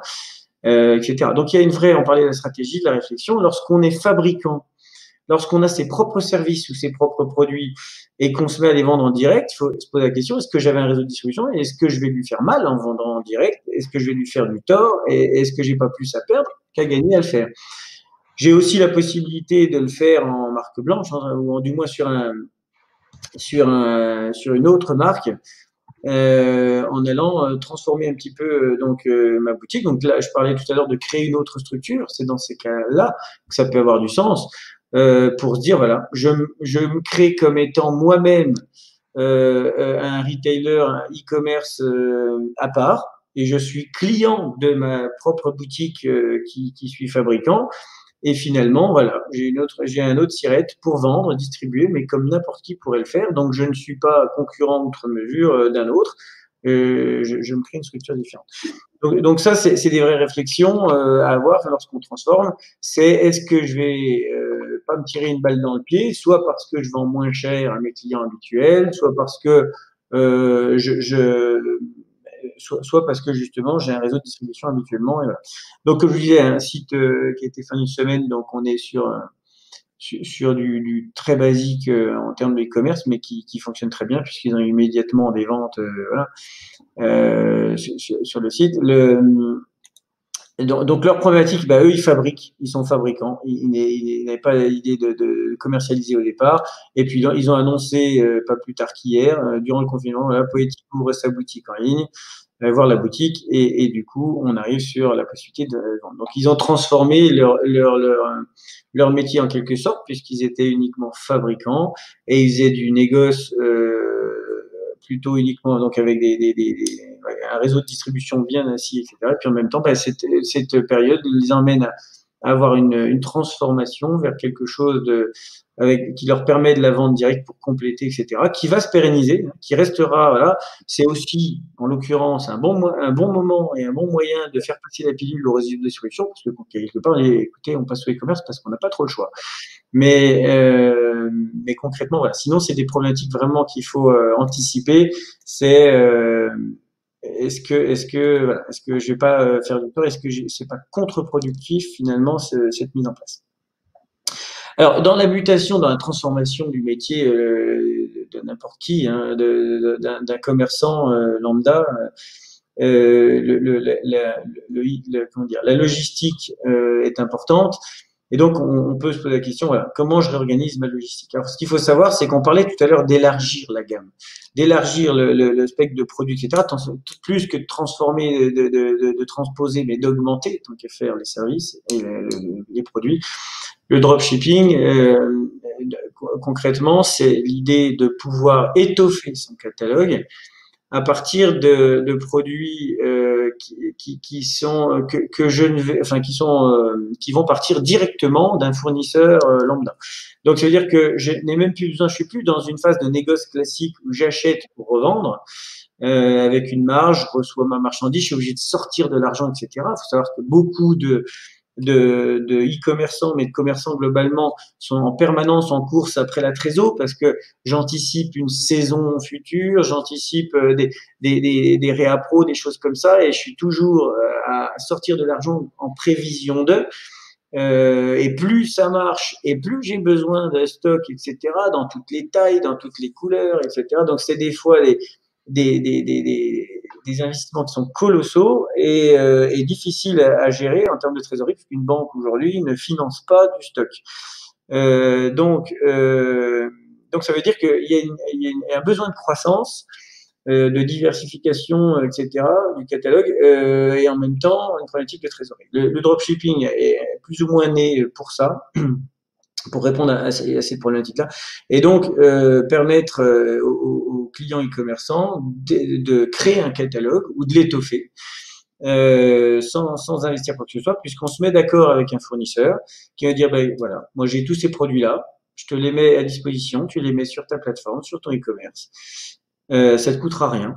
etc. Donc il y a on parlait de la stratégie, de la réflexion. Lorsqu'on est fabricant, lorsqu'on a ses propres services ou ses propres produits et qu'on se met à les vendre en direct, il faut se poser la question, est-ce que j'avais un réseau de distribution et est-ce que je vais lui faire mal en vendant en direct? Est-ce que je vais lui faire du tort et est-ce que j'ai pas plus à perdre qu'à gagner à le faire? J'ai aussi la possibilité de le faire en marque blanche, hein, ou du moins sur une autre marque, en allant transformer un petit peu ma boutique. Donc là, je parlais tout à l'heure de créer une autre structure. C'est dans ces cas-là que ça peut avoir du sens, pour se dire voilà, je me crée comme étant moi-même un retailer, un e-commerce à part, et je suis client de ma propre boutique qui suis fabricant. Et finalement, voilà, j'ai un autre sirette pour vendre, distribuer, mais comme n'importe qui pourrait le faire. Donc, je ne suis pas concurrent outre mesure d'un autre. Je me crée une structure différente. Donc ça, c'est des vraies réflexions à avoir lorsqu'on transforme. C'est est-ce que je vais pas me tirer une balle dans le pied, soit parce que je vends moins cher à mes clients habituels, soit parce que soit parce que justement j'ai un réseau de distribution habituellement. Et voilà. Donc comme je disais, un site qui a été fait une semaine, donc on est sur du très basique en termes de e-commerce, mais qui fonctionne très bien puisqu'ils ont immédiatement des ventes voilà, sur le site. Donc leur problématique, eux ils fabriquent, ils sont fabricants, ils n'avaient pas l'idée de commercialiser au départ. Et puis ils ont annoncé pas plus tard qu'hier, durant le confinement, voilà, Poetic ouvre sa boutique en ligne, voir la boutique et du coup on arrive sur la possibilité de vendre. Donc ils ont transformé leur métier en quelque sorte puisqu'ils étaient uniquement fabricants et ils faisaient du négoce plutôt uniquement donc avec un réseau de distribution bien assis, etc. Et puis en même temps, cette période les emmène à avoir une transformation vers quelque chose qui leur permet de la vente directe pour compléter, etc., qui va se pérenniser, qui restera, voilà. C'est aussi, en l'occurrence, un bon moment et un bon moyen de faire passer la pilule au réseau de distribution, parce que quelque part, écoutez, on passe au e-commerce parce qu'on n'a pas trop le choix. Mais concrètement, voilà. Sinon, c'est des problématiques vraiment qu'il faut anticiper. C'est est-ce que je vais pas faire du tort? Est-ce que c'est pas contre-productif finalement cette mise en place? Alors, dans la mutation, dans la transformation du métier de n'importe qui, hein, d'un commerçant lambda, comment dire, la logistique est importante. Et donc, on peut se poser la question, voilà, comment je réorganise ma logistique? Alors, ce qu'il faut savoir, c'est qu'on parlait tout à l'heure d'élargir la gamme, d'élargir le spectre de produits, etc. Plus que de transformer, de transposer, mais d'augmenter, tant qu'à faire les services et les produits. Le dropshipping, concrètement, c'est l'idée de pouvoir étoffer son catalogue à partir de produits qui vont partir directement d'un fournisseur lambda. Donc ça veut dire que je n'ai même plus besoin, je suis plus dans une phase de négoce classique où j'achète pour revendre avec une marge, je reçois ma marchandise, je suis obligé de sortir de l'argent, etc. Il faut savoir que beaucoup de e-commerçants, mais de commerçants globalement, sont en permanence en course après la trésor parce que j'anticipe une saison future, j'anticipe des réappros, des choses comme ça, et je suis toujours à sortir de l'argent en prévision de. Et plus ça marche, et plus j'ai besoin de stock, etc., dans toutes les tailles, dans toutes les couleurs, etc. Donc, c'est des fois des investissements qui sont colossaux et difficiles à gérer en termes de trésorerie, parce qu'une banque aujourd'hui ne finance pas du stock. Donc, ça veut dire qu'il y a un besoin de croissance, de diversification, etc., du catalogue, et en même temps une problématique de trésorerie. Le dropshipping est plus ou moins né pour ça, pour répondre à ces problématiques-là, et donc permettre aux clients e-commerçants de créer un catalogue ou de l'étoffer. Sans investir quoi que ce soit, puisqu'on se met d'accord avec un fournisseur qui va dire, ben voilà, moi j'ai tous ces produits-là, je te les mets à disposition, tu les mets sur ta plateforme, sur ton e-commerce. Ça te coûtera rien,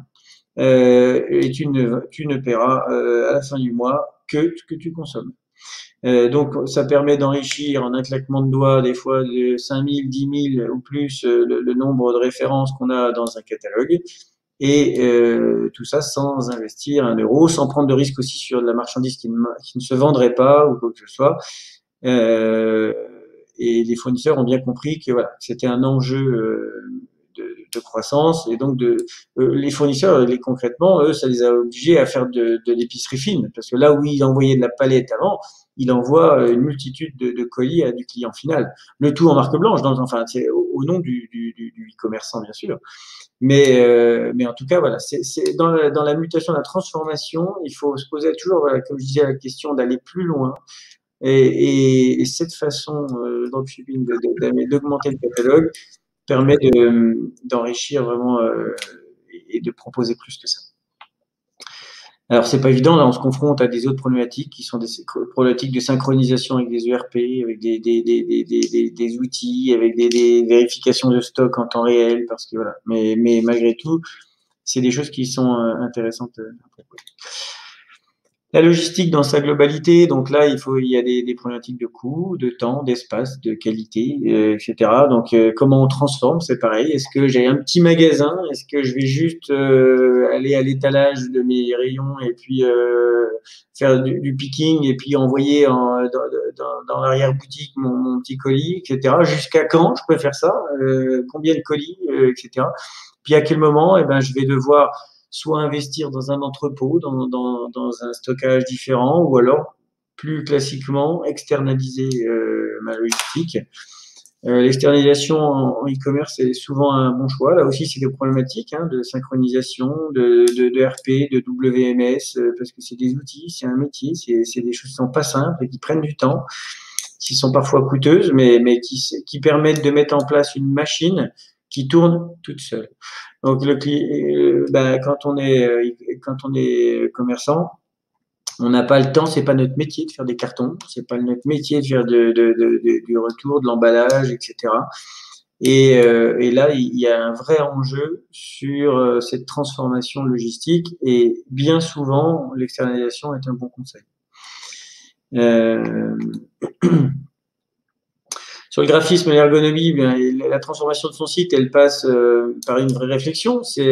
et tu ne paieras à la fin du mois que ce que tu consommes. Donc, ça permet d'enrichir en un claquement de doigts, des fois de 5 000, 10 000 ou plus, le nombre de références qu'on a dans un catalogue. Et tout ça sans investir un euro, sans prendre de risque aussi sur de la marchandise qui ne se vendrait pas ou quoi que ce soit. Et les fournisseurs ont bien compris que voilà, c'était un enjeu de croissance, et donc les fournisseurs, concrètement, eux, ça les a obligés à faire de l'épicerie fine, parce que là où ils envoyaient de la palette avant, il envoie une multitude de colis à du client final. Le tout en marque blanche, enfin, c'est au nom du e-commerçant, bien sûr. Mais en tout cas, voilà, c'est dans la mutation, la transformation, il faut se poser toujours, voilà, comme je disais, la question d'aller plus loin. Et cette façon, dropshipping, d'augmenter le catalogue permet d'enrichir vraiment et de proposer plus que ça. Alors, c'est pas évident. Là, on se confronte à des autres problématiques qui sont des problématiques de synchronisation avec des ERP, avec des outils, avec des vérifications de stock en temps réel, parce que voilà. Mais malgré tout, c'est des choses qui sont intéressantes à proposer. La logistique dans sa globalité, donc là, il y a des problématiques de coût, de temps, d'espace, de qualité, etc. Donc, comment on transforme, c'est pareil. Est-ce que j'ai un petit magasin? Est-ce que je vais juste aller à l'étalage de mes rayons et puis faire du picking et puis envoyer dans l'arrière-boutique mon petit colis, etc. Jusqu'à quand je peux faire ça? Combien de colis, etc. Puis à quel moment, eh ben, je vais devoir soit investir dans un entrepôt, dans un stockage différent, ou alors, plus classiquement, externaliser ma logistique. L'externalisation en e-commerce est souvent un bon choix. Là aussi, c'est des problématiques de synchronisation, de RP, de WMS, parce que c'est des outils, c'est un métier, c'est des choses qui sont pas simples et qui prennent du temps, qui sont parfois coûteuses, mais qui permettent de mettre en place une machine qui tourne toute seule. Donc quand on est commerçant, on n'a pas le temps, c'est pas notre métier de faire des cartons, c'est pas notre métier de faire du retour, de l'emballage, etc. Et là, il y a un vrai enjeu sur cette transformation logistique, et bien souvent, l'externalisation est un bon conseil. Sur le graphisme et l'ergonomie, la transformation de son site, elle passe par une vraie réflexion. C'est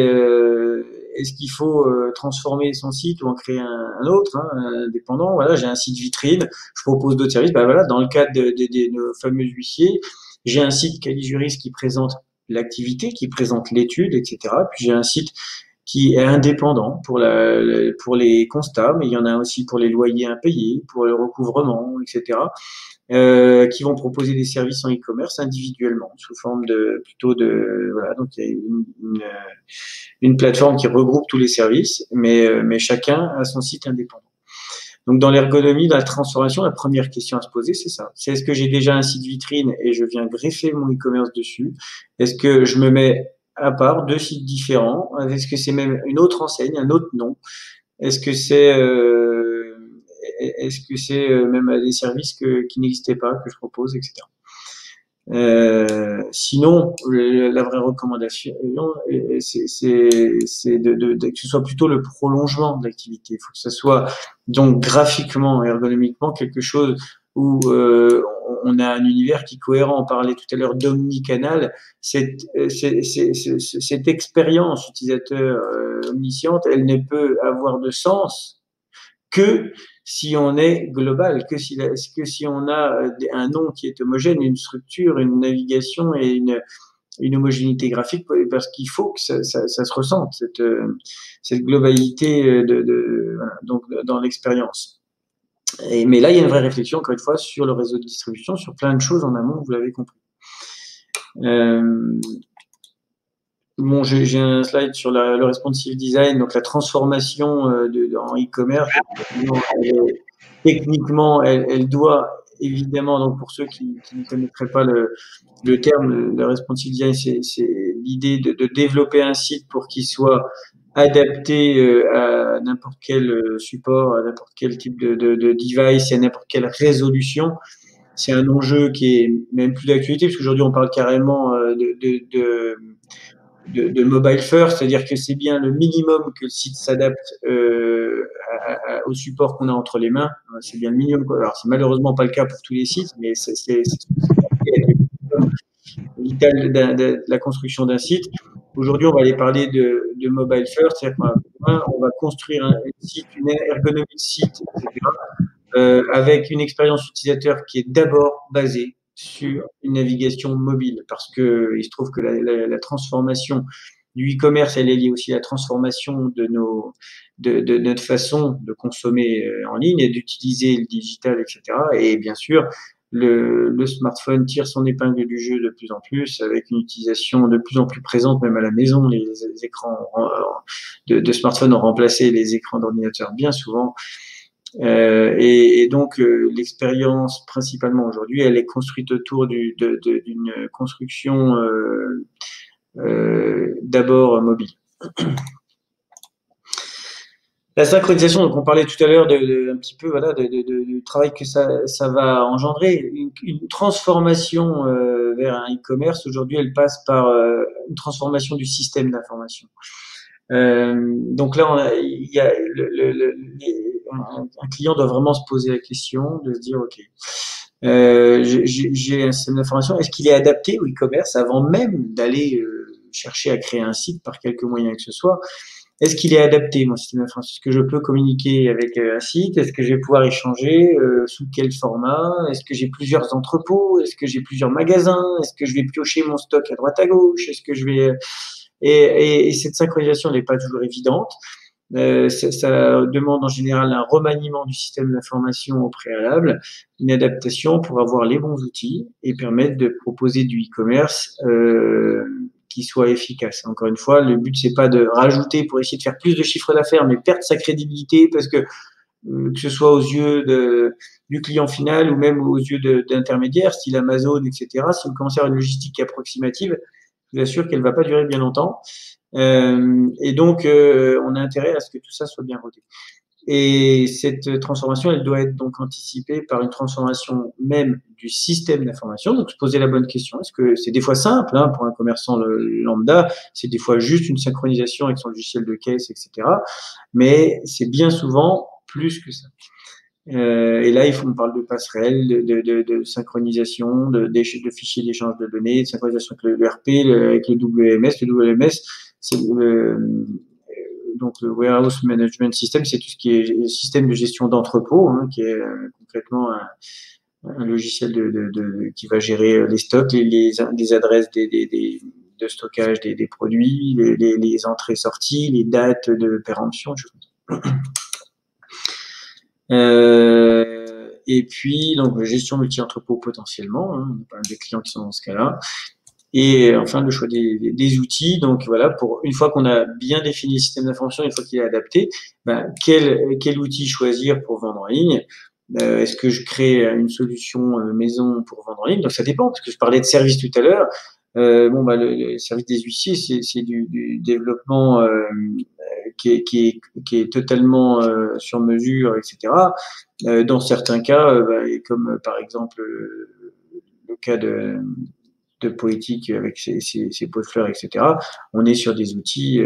est-ce qu'il faut transformer son site ou en créer un autre, indépendant? Voilà, j'ai un site vitrine, je propose d'autres services. Ben voilà, dans le cadre de nos fameux huissiers, j'ai un site Calijuris qui présente l'activité, qui présente l'étude, etc. Puis j'ai un site qui est indépendant pour les constats, mais il y en a aussi pour les loyers impayés, pour le recouvrement, etc. Qui vont proposer des services en e-commerce individuellement, sous forme voilà. Donc il y a une plateforme qui regroupe tous les services, mais chacun a son site indépendant. Donc dans l'ergonomie, dans la transformation, la première question à se poser, c'est ça. C'est est-ce que j'ai déjà un site vitrine et je viens greffer mon e-commerce dessus? Est-ce que je me mets à part deux sites différents? Est-ce que c'est même une autre enseigne, un autre nom? Est-ce que c'est même des services qui n'existaient pas, que je propose, etc. Sinon, la vraie recommandation, c'est que ce soit plutôt le prolongement de l'activité. Il faut que ce soit donc graphiquement, ergonomiquement, quelque chose où on a un univers qui est cohérent. On parlait tout à l'heure d'omnicanal. Cette expérience utilisateur omnisciente, elle ne peut avoir de sens que si on est global, que si on a un nom qui est homogène, une structure, une navigation et une homogénéité graphique, parce qu'il faut que ça se ressente, cette globalité voilà, donc, dans l'expérience. Mais là, il y a une vraie réflexion, encore une fois, sur le réseau de distribution, sur plein de choses en amont, vous l'avez compris. Bon, j'ai un slide sur le responsive design, donc la transformation en e-commerce. Techniquement, elle doit évidemment, donc pour ceux qui ne connaîtraient pas le terme, le responsive design, c'est l'idée de développer un site pour qu'il soit adapté à n'importe quel support, à n'importe quel type de device, et à n'importe quelle résolution. C'est un enjeu qui est même plus d'actualité, parce qu'aujourd'hui on parle carrément de mobile first, c'est-à-dire que c'est bien le minimum que le site s'adapte au support qu'on a entre les mains. C'est bien le minimum. Alors, c'est malheureusement pas le cas pour tous les sites, mais c'est vital de la construction d'un site. Aujourd'hui, on va aller parler de mobile first, c'est-à-dire qu'on va construire un site, une ergonomie de site, etc., avec une expérience utilisateur qui est d'abord basée sur une navigation mobile, parce que il se trouve que la transformation du e-commerce, elle est liée aussi à la transformation de notre façon de consommer en ligne et d'utiliser le digital, etc. Et bien sûr, le smartphone tire son épingle du jeu de plus en plus, avec une utilisation de plus en plus présente, même à la maison. Les écrans de smartphone ont remplacé les écrans d'ordinateur bien souvent. Et donc, l'expérience, principalement aujourd'hui, elle est construite autour d'une construction d'abord mobile. La synchronisation, donc on parlait tout à l'heure un petit peu voilà du travail que ça va engendrer. Une transformation vers un e-commerce, aujourd'hui, elle passe par une transformation du système d'information. Donc là, il y a un client doit vraiment se poser la question de se dire, ok, j'ai un système d'information, est-ce qu'il est adapté au e-commerce avant même d'aller chercher à créer un site par quelque moyen que ce soit? Est-ce qu'il est adapté, mon système d'information? Est-ce que je peux communiquer avec un site? Est-ce que je vais pouvoir échanger? Sous quel format? Est-ce que j'ai plusieurs entrepôts? Est-ce que j'ai plusieurs magasins? Est-ce que je vais piocher mon stock à droite à gauche? Est-ce que je vais et cette synchronisation n'est pas toujours évidente. Ça demande en général un remaniement du système d'information au préalable, une adaptation pour avoir les bons outils et permettre de proposer du e-commerce qui soit efficace. Encore une fois, le but c'est pas de rajouter pour essayer de faire plus de chiffre d'affaires, mais perdre sa crédibilité parce que ce soit aux yeux du client final ou même aux yeux d'intermédiaires, style Amazon, etc. Si vous commencez à avoir une logistique approximative, je vous assure qu'elle va pas durer bien longtemps. Et donc, on a intérêt à ce que tout ça soit bien rodé. Et cette transformation, elle doit être donc anticipée par une transformation même du système d'information. Donc, se poser la bonne question. Est-ce que c'est des fois simple hein, pour un commerçant lambda, c'est des fois juste une synchronisation avec son logiciel de caisse, etc. Mais c'est bien souvent plus que ça. Et là, on parle de passerelle, de synchronisation, de fichiers d'échange de données, de synchronisation avec le RP, avec le WMS. Le WMS, c'est donc le Warehouse Management System, c'est tout ce qui est système de gestion d'entrepôt, hein, qui est concrètement un logiciel qui va gérer les stocks, les adresses de stockage des produits, les entrées-sorties, les dates de péremption, choses comme ça. Et puis, donc, gestion multi-entrepôt potentiellement, hein, on parle des clients qui sont dans ce cas-là. Et enfin, le choix des outils. Donc voilà, une fois qu'on a bien défini le système d'information, une fois qu'il est adapté, quel outil choisir pour vendre en ligne? Est-ce que je crée une solution maison pour vendre en ligne? Donc ça dépend, parce que je parlais de service tout à l'heure. Le service des huissiers, c'est du développement qui est totalement sur mesure, etc. Dans certains cas, comme par exemple le cas de Poétique avec ses pots de fleurs, etc. On est sur des outils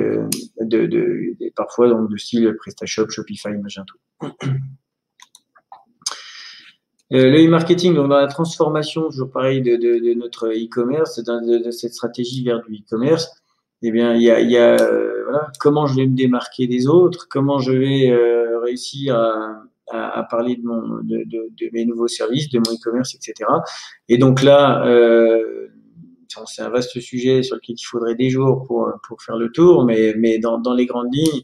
parfois donc de style PrestaShop, Shopify, Magento. Le e-marketing, donc dans la transformation, toujours pareil, de notre e-commerce, de cette stratégie vers du e-commerce, eh bien, il y a voilà, comment je vais me démarquer des autres, comment je vais réussir à parler de mes nouveaux services, de mon e-commerce, etc. Et donc là, c'est un vaste sujet sur lequel il faudrait des jours pour faire le tour, mais dans les grandes lignes,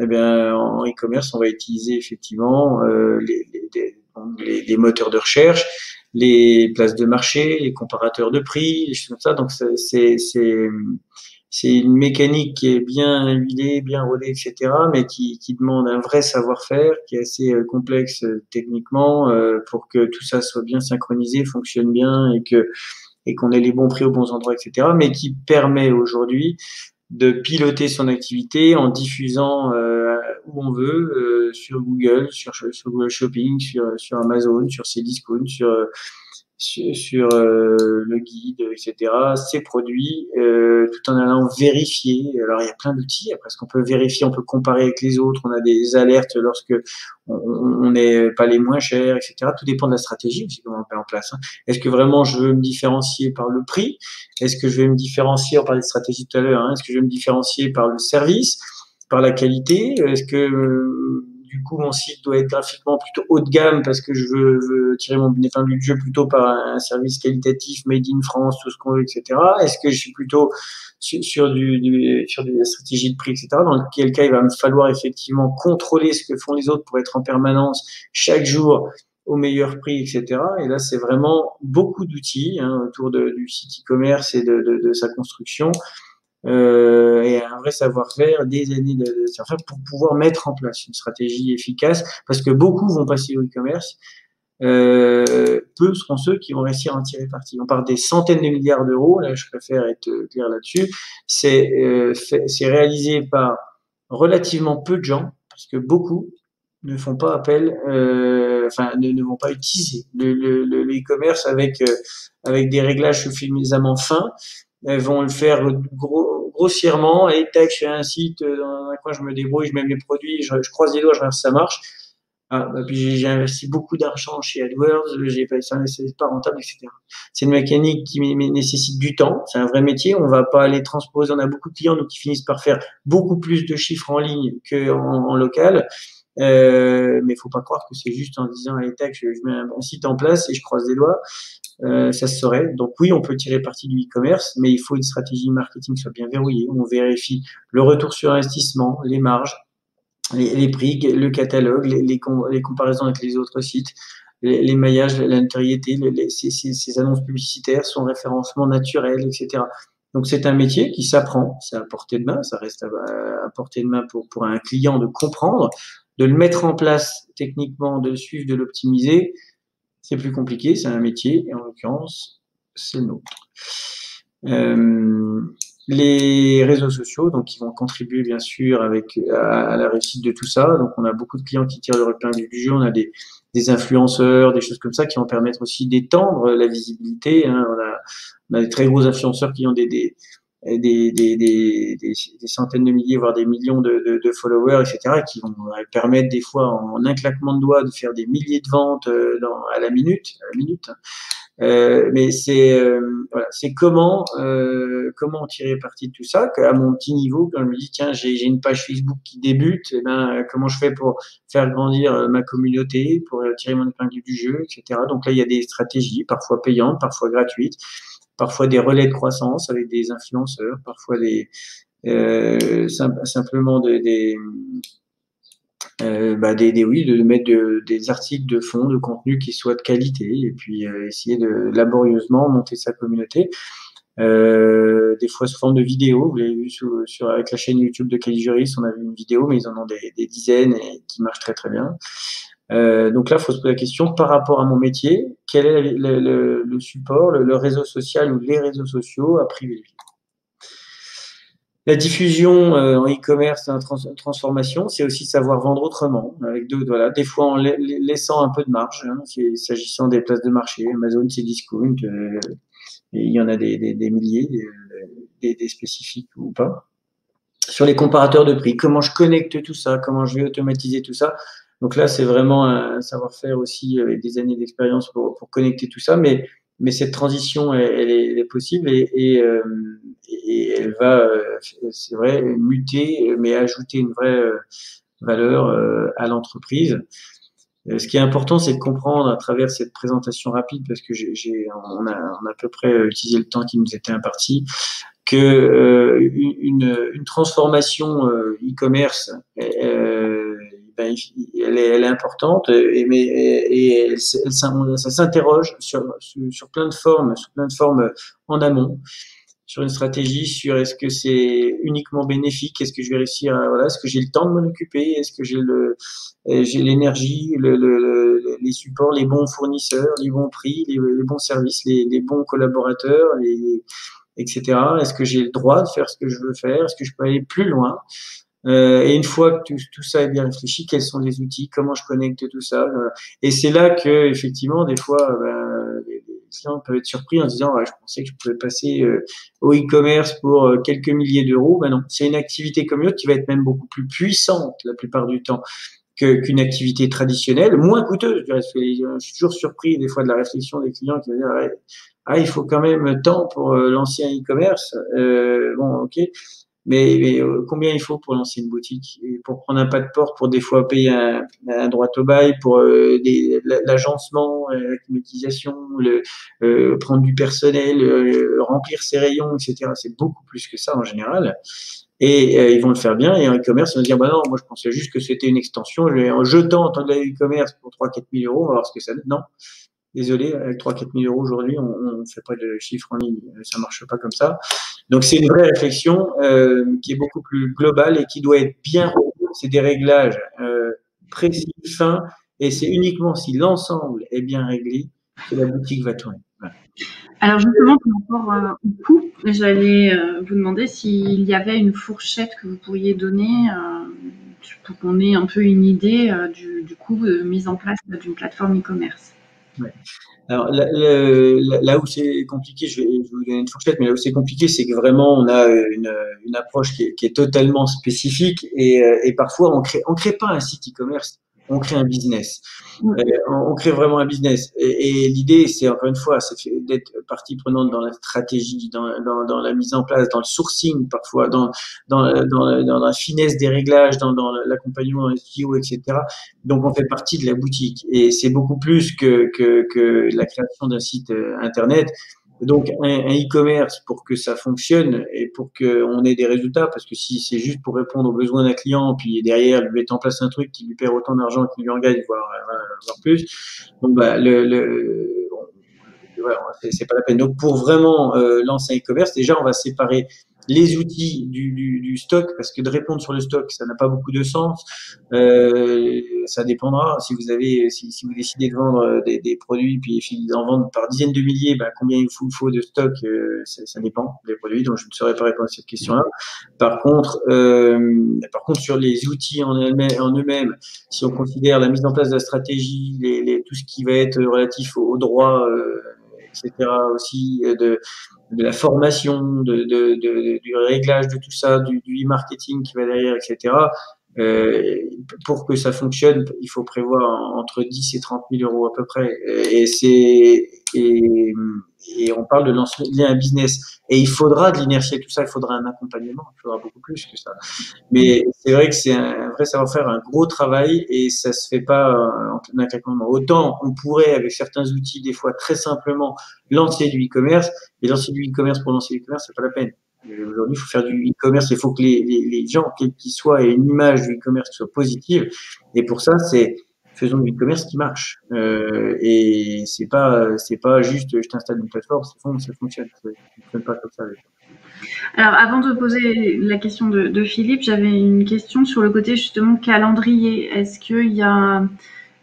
eh bien, en e-commerce, on va utiliser effectivement les moteurs de recherche, les places de marché, les comparateurs de prix, les choses comme ça. Donc, c'est une mécanique qui est bien huilée, bien rodée, etc., mais qui demande un vrai savoir-faire, qui est assez complexe techniquement pour que tout ça soit bien synchronisé, fonctionne bien et qu'on ait les bons prix aux bons endroits, etc., mais qui permet aujourd'hui de piloter son activité en diffusant où on veut, sur Google, sur Google Shopping, sur Amazon, sur Cdiscount, sur le guide, etc., ses produits, tout en allant vérifier. Alors, il y a plein d'outils. Après, ce qu'on peut vérifier, on peut comparer avec les autres. On a des alertes lorsque on n'est pas les moins chers, etc. Tout dépend de la stratégie aussi, comment on met en place. Hein. Est-ce que vraiment je veux me différencier par le prix? Est-ce que je vais me différencier, on parlait de stratégie tout à l'heure, hein, est-ce que je vais me différencier par le service, par la qualité? Est-ce que du coup, mon site doit être graphiquement plutôt haut de gamme parce que je veux tirer mon épingle du jeu plutôt par un service qualitatif made in France, tout ce qu'on veut, etc. Est-ce que je suis plutôt sur des stratégies de prix, etc. Dans quel cas, il va me falloir effectivement contrôler ce que font les autres pour être en permanence chaque jour au meilleur prix, etc. Et là, c'est vraiment beaucoup d'outils autour du site e-commerce et de sa construction. Et un vrai savoir-faire, des années de savoir-faire pour pouvoir mettre en place une stratégie efficace, parce que beaucoup vont passer au e-commerce, peu seront ceux qui vont réussir à en tirer parti. On parle des centaines de milliards d'euros, là je préfère être clair là-dessus, c'est réalisé par relativement peu de gens, parce que beaucoup ne font pas appel, ne vont pas utiliser le e-commerce avec des réglages suffisamment fins. Elles vont le faire grossièrement. Et tac, je fais un site, dans un coin, je me débrouille, je mets mes produits, je croise les doigts, je regarde si ça marche. Ah, puis j'ai investi beaucoup d'argent chez AdWords, c'est pas rentable, etc. C'est une mécanique qui nécessite du temps. C'est un vrai métier. On va pas aller transposer. On a beaucoup de clients, donc, qui finissent par faire beaucoup plus de chiffres en ligne qu'en local. Mais il faut pas croire que c'est juste en disant, allez, tac, je mets un site en place et je croise les doigts. Ça se saurait. Donc oui, on peut tirer parti du e-commerce, mais il faut une stratégie marketing qui soit bien verrouillée, où on vérifie le retour sur investissement, les marges, les prix, le catalogue, les comparaisons avec les autres sites, les maillages, la notoriété, ces annonces publicitaires, son référencement naturel, etc. Donc c'est un métier qui s'apprend, c'est à portée de main, ça reste à portée de main pour un client de comprendre, de le mettre en place techniquement, de le suivre, de l'optimiser. C'est plus compliqué, c'est un métier, et en l'occurrence, c'est le nôtre. Les réseaux sociaux, donc, qui vont contribuer bien sûr à la réussite de tout ça. Donc, on a beaucoup de clients qui tirent leur épingle du jeu. On a des influenceurs, des choses comme ça qui vont permettre aussi d'étendre la visibilité. Hein. On a des très gros influenceurs qui ont des centaines de milliers, voire des millions de followers, etc., qui vont permettre des fois en un claquement de doigts de faire des milliers de ventes à la minute. Mais c'est comment tirer parti de tout ça, qu'à mon petit niveau, quand je me dis tiens, j'ai une page Facebook qui débute, et ben comment je fais pour faire grandir ma communauté, pour tirer mon épingle du jeu, etc. Donc là, il y a des stratégies, parfois payantes, parfois gratuites, parfois des relais de croissance avec des influenceurs, parfois simplement de mettre des articles de fond, de contenu qui soient de qualité, et puis essayer de laborieusement monter sa communauté. Des fois sous forme de vidéos. Vous l'avez vu avec la chaîne YouTube de Calijuris, on a vu une vidéo, mais ils en ont des dizaines et qui marchent très très bien. Donc là, il faut se poser la question par rapport à mon métier, quel est le support, le réseau social ou les réseaux sociaux à privilégier. La diffusion en e-commerce, en transformation, c'est aussi savoir vendre autrement, avec des fois en laissant un peu de marge, hein, s'agissant des places de marché, Amazon, Cdiscount, Et il y en a des milliers, des spécifiques ou pas. Sur les comparateurs de prix, comment je connecte tout ça, comment je vais automatiser tout ça. Donc là, c'est vraiment un savoir-faire aussi avec des années d'expérience pour connecter tout ça. Mais cette transition, elle est possible et elle va, c'est vrai, muter, mais ajouter une vraie valeur à l'entreprise. Ce qui est important, c'est de comprendre à travers cette présentation rapide, parce que on a à peu près utilisé le temps qui nous était imparti, que une transformation e-commerce, ben, elle est importante, et ça s'interroge sur plein de formes en amont, sur une stratégie, sur est-ce que c'est uniquement bénéfique, est-ce que je vais réussir à, voilà, est-ce que j'ai le temps de m'en occuper, est-ce que j'ai l'énergie, les supports, les bons fournisseurs, les bons prix, les bons services, les bons collaborateurs, etc. Est-ce que j'ai le droit de faire ce que je veux faire? Est-ce que je peux aller plus loin? Et une fois que tout ça est bien réfléchi, quels sont les outils? Comment je connecte tout ça? Et c'est là que, effectivement, des fois, les clients peuvent être surpris en se disant, ouais, je pensais que je pouvais passer au e-commerce pour quelques milliers d'euros. Ben non, c'est une activité comme une autre qui va être même beaucoup plus puissante la plupart du temps qu'une activité traditionnelle, moins coûteuse. Je suis toujours surpris des fois de la réflexion des clients qui vont dire, ouais, ah, il faut quand même temps pour lancer un e-commerce. Bon, ok. Mais combien il faut pour lancer une boutique, et pour prendre un pas de porte, pour des fois payer un droit au bail, pour l'agencement, la climatisation, prendre du personnel, remplir ses rayons, etc. C'est beaucoup plus que ça en général. Et ils vont le faire bien. Et en e-commerce, ils vont dire, bah non, moi je pensais juste que c'était une extension. En jetant en de e-commerce pour 3-4 000 euros, on va voir ce que ça donne. Non. Désolé, avec 3-4 000 euros aujourd'hui, on ne fait pas de chiffres en ligne. Ça marche pas comme ça. Donc, c'est une vraie réflexion qui est beaucoup plus globale et qui doit être bien. C'est des réglages précis, fins, et c'est uniquement si l'ensemble est bien réglé que la boutique va tourner. Voilà.
Alors justement, par rapport au coût, j'allais vous demander s'il y avait une fourchette que vous pourriez donner pour qu'on ait un peu une idée du coût de mise en place d'une plateforme e-commerce.
Ouais. Alors là où c'est compliqué, je vais vous donner une fourchette, mais là où c'est compliqué, c'est que vraiment on a une approche qui est totalement spécifique et parfois on crée pas un site e-commerce, on crée un business. On crée vraiment un business. Et l'idée, c'est encore une fois, c'est d'être partie prenante dans la stratégie, dans la mise en place, dans le sourcing parfois, dans la finesse des réglages, dans l'accompagnement SEO, etc. Donc, on fait partie de la boutique. Et c'est beaucoup plus que la création d'un site Internet. Donc, un e-commerce, pour que ça fonctionne et pour qu'on ait des résultats, parce que si c'est juste pour répondre aux besoins d'un client, puis derrière, lui mettre en place un truc qui lui perd autant d'argent qu'il lui en gagne, voire plus, donc, bah, voilà, c'est pas la peine. Donc, pour vraiment lancer un e-commerce, déjà, on va séparer les outils du stock, parce que de répondre sur le stock, ça n'a pas beaucoup de sens. Ça dépendra. Si vous décidez de vendre des produits, puis d'en vendre par dizaines de milliers, bah, combien il vous faut de stock, ça dépend des produits. Donc, je ne saurais pas répondre à cette question-là. Par contre, sur les outils en eux-mêmes, si on considère la mise en place de la stratégie, tout ce qui va être relatif au droit, etc. aussi, de la formation, du réglage de tout ça, du e-marketing qui va derrière, etc. Pour que ça fonctionne, il faut prévoir entre 10 et 30 000 euros à peu près. Et on parle de lancer un business. Et il faudra de l'inertie et tout ça, il faudra un accompagnement, il faudra beaucoup plus que ça. Mais c'est vrai que c'est un vrai savoir-faire, un gros travail, et ça se fait pas en un claquement de doigts. Autant on pourrait, avec certains outils, des fois très simplement, lancer du e-commerce, et lancer du e-commerce pour lancer du e-commerce, c'est pas la peine. Aujourd'hui, il faut faire du e-commerce, il faut que les gens, quels qu'ils soient, aient une image du e-commerce qui soit positive. Et pour ça, faisons du e-commerce qui marche. Et c'est pas juste je t'installe une plateforme, ça fonctionne. Ça fonctionne pas comme ça.
Alors, avant de poser la question de Philippe, j'avais une question sur le côté justement calendrier. Est-ce qu'il y a,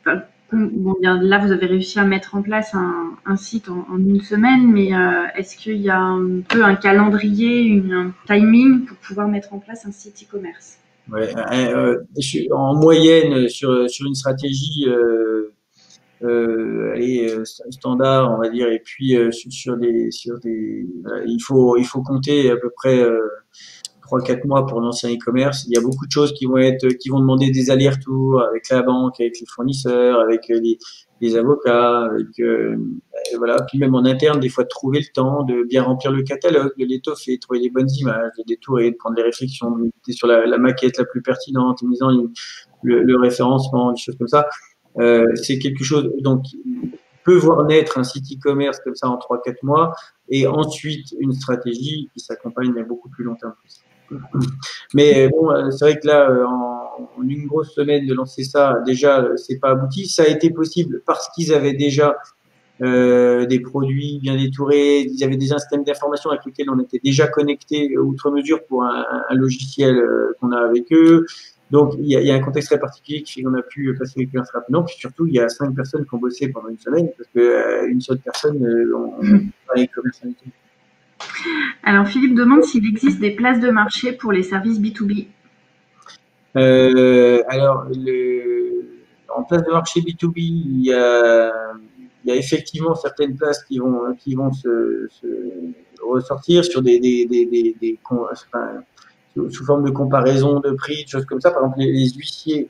enfin, bon, là, vous avez réussi à mettre en place un site en une semaine, mais est-ce qu'il y a un peu un calendrier, un timing pour pouvoir mettre en place un site e-commerce?
Ouais, en moyenne, sur une stratégie, standard, on va dire, et puis voilà, il faut compter à peu près 3-4 mois pour lancer un e-commerce. Il y a beaucoup de choses qui vont demander des allers-retours avec la banque, avec les fournisseurs, avec les avocats, et voilà. Puis même en interne, des fois de trouver le temps de bien remplir le catalogue, de l'étoffer, de trouver les bonnes images, de détourer, de prendre les réflexions, de méditer sur la maquette la plus pertinente, en misant le référencement, des choses comme ça. C'est quelque chose, donc, peut voir naître un site e-commerce comme ça en 3-4 mois, et ensuite une stratégie qui s'accompagne à beaucoup plus long terme. Mais bon, c'est vrai que là, en une grosse semaine de lancer ça, déjà, c'est pas abouti. Ça a été possible parce qu'ils avaient déjà des produits bien détourés, ils avaient déjà un système d'information avec lequel on était déjà connecté outre mesure pour un logiciel qu'on a avec eux. Donc, il y a un contexte très particulier qui fait qu'on a pu passer les clients rapidement. Puis surtout, il y a 5 personnes qui ont bossé pendant une semaine parce que une seule personne, on pas les commercialités.
Alors, Philippe demande s'il existe des places de marché pour les services B2B.
Alors, en place de marché B2B, il y a effectivement certaines places qui vont se ressortir sur enfin, sous forme de comparaison de prix, de choses comme ça. Par exemple, les huissiers,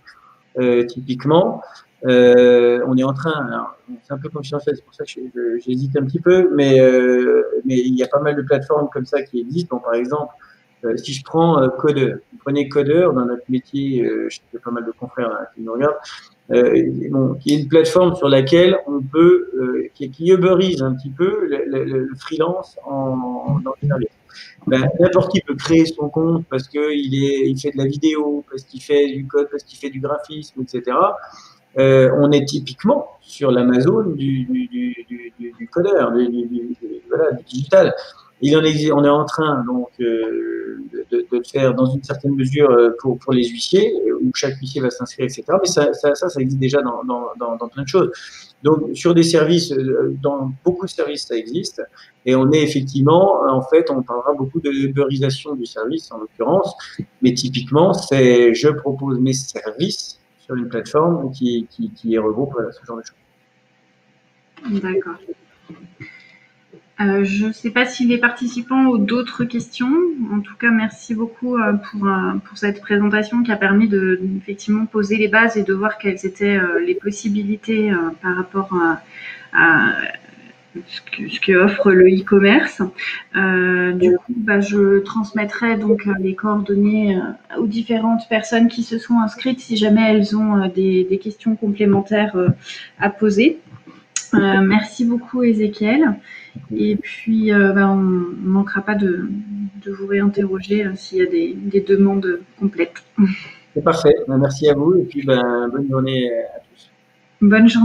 typiquement, on est en train, alors, c'est un peu confidentiel, c'est pour ça que j'hésite un petit peu, mais il y a pas mal de plateformes comme ça qui existent. Bon, par exemple, si je prends Codeur, vous prenez Codeur dans notre métier, je sais qu'il y a pas mal de confrères là, qui nous regardent, bon, qui est une plateforme sur laquelle on peut, qui uberise un petit peu le freelance dans le service. Ben, n'importe qui peut créer son compte parce il fait de la vidéo, parce qu'il fait du code, parce qu'il fait du graphisme, etc. On est typiquement sur l'Amazon du codeur, voilà, du digital. On est en train donc de le faire dans une certaine mesure pour les huissiers, où chaque huissier va s'inscrire, etc. Mais ça existe déjà dans plein de choses. Donc sur des services, dans beaucoup de services, ça existe. Et on est effectivement, en fait, on parlera beaucoup de uberisation du service en l'occurrence, mais typiquement, c'est je propose mes services sur une plateforme qui regroupe ce genre de choses.
D'accord. Je ne sais pas si les participants ont d'autres questions. En tout cas, merci beaucoup pour cette présentation qui a permis de effectivement poser les bases et de voir quelles étaient les possibilités par rapport à ce que offre le e-commerce. Du coup, je transmettrai donc les coordonnées aux différentes personnes qui se sont inscrites si jamais elles ont des questions complémentaires à poser. Merci beaucoup, Ézéchiel. Et puis, on ne manquera pas de vous réinterroger s'il y a des demandes complètes.
C'est parfait. Merci à vous et puis bonne journée à tous.
Bonne journée.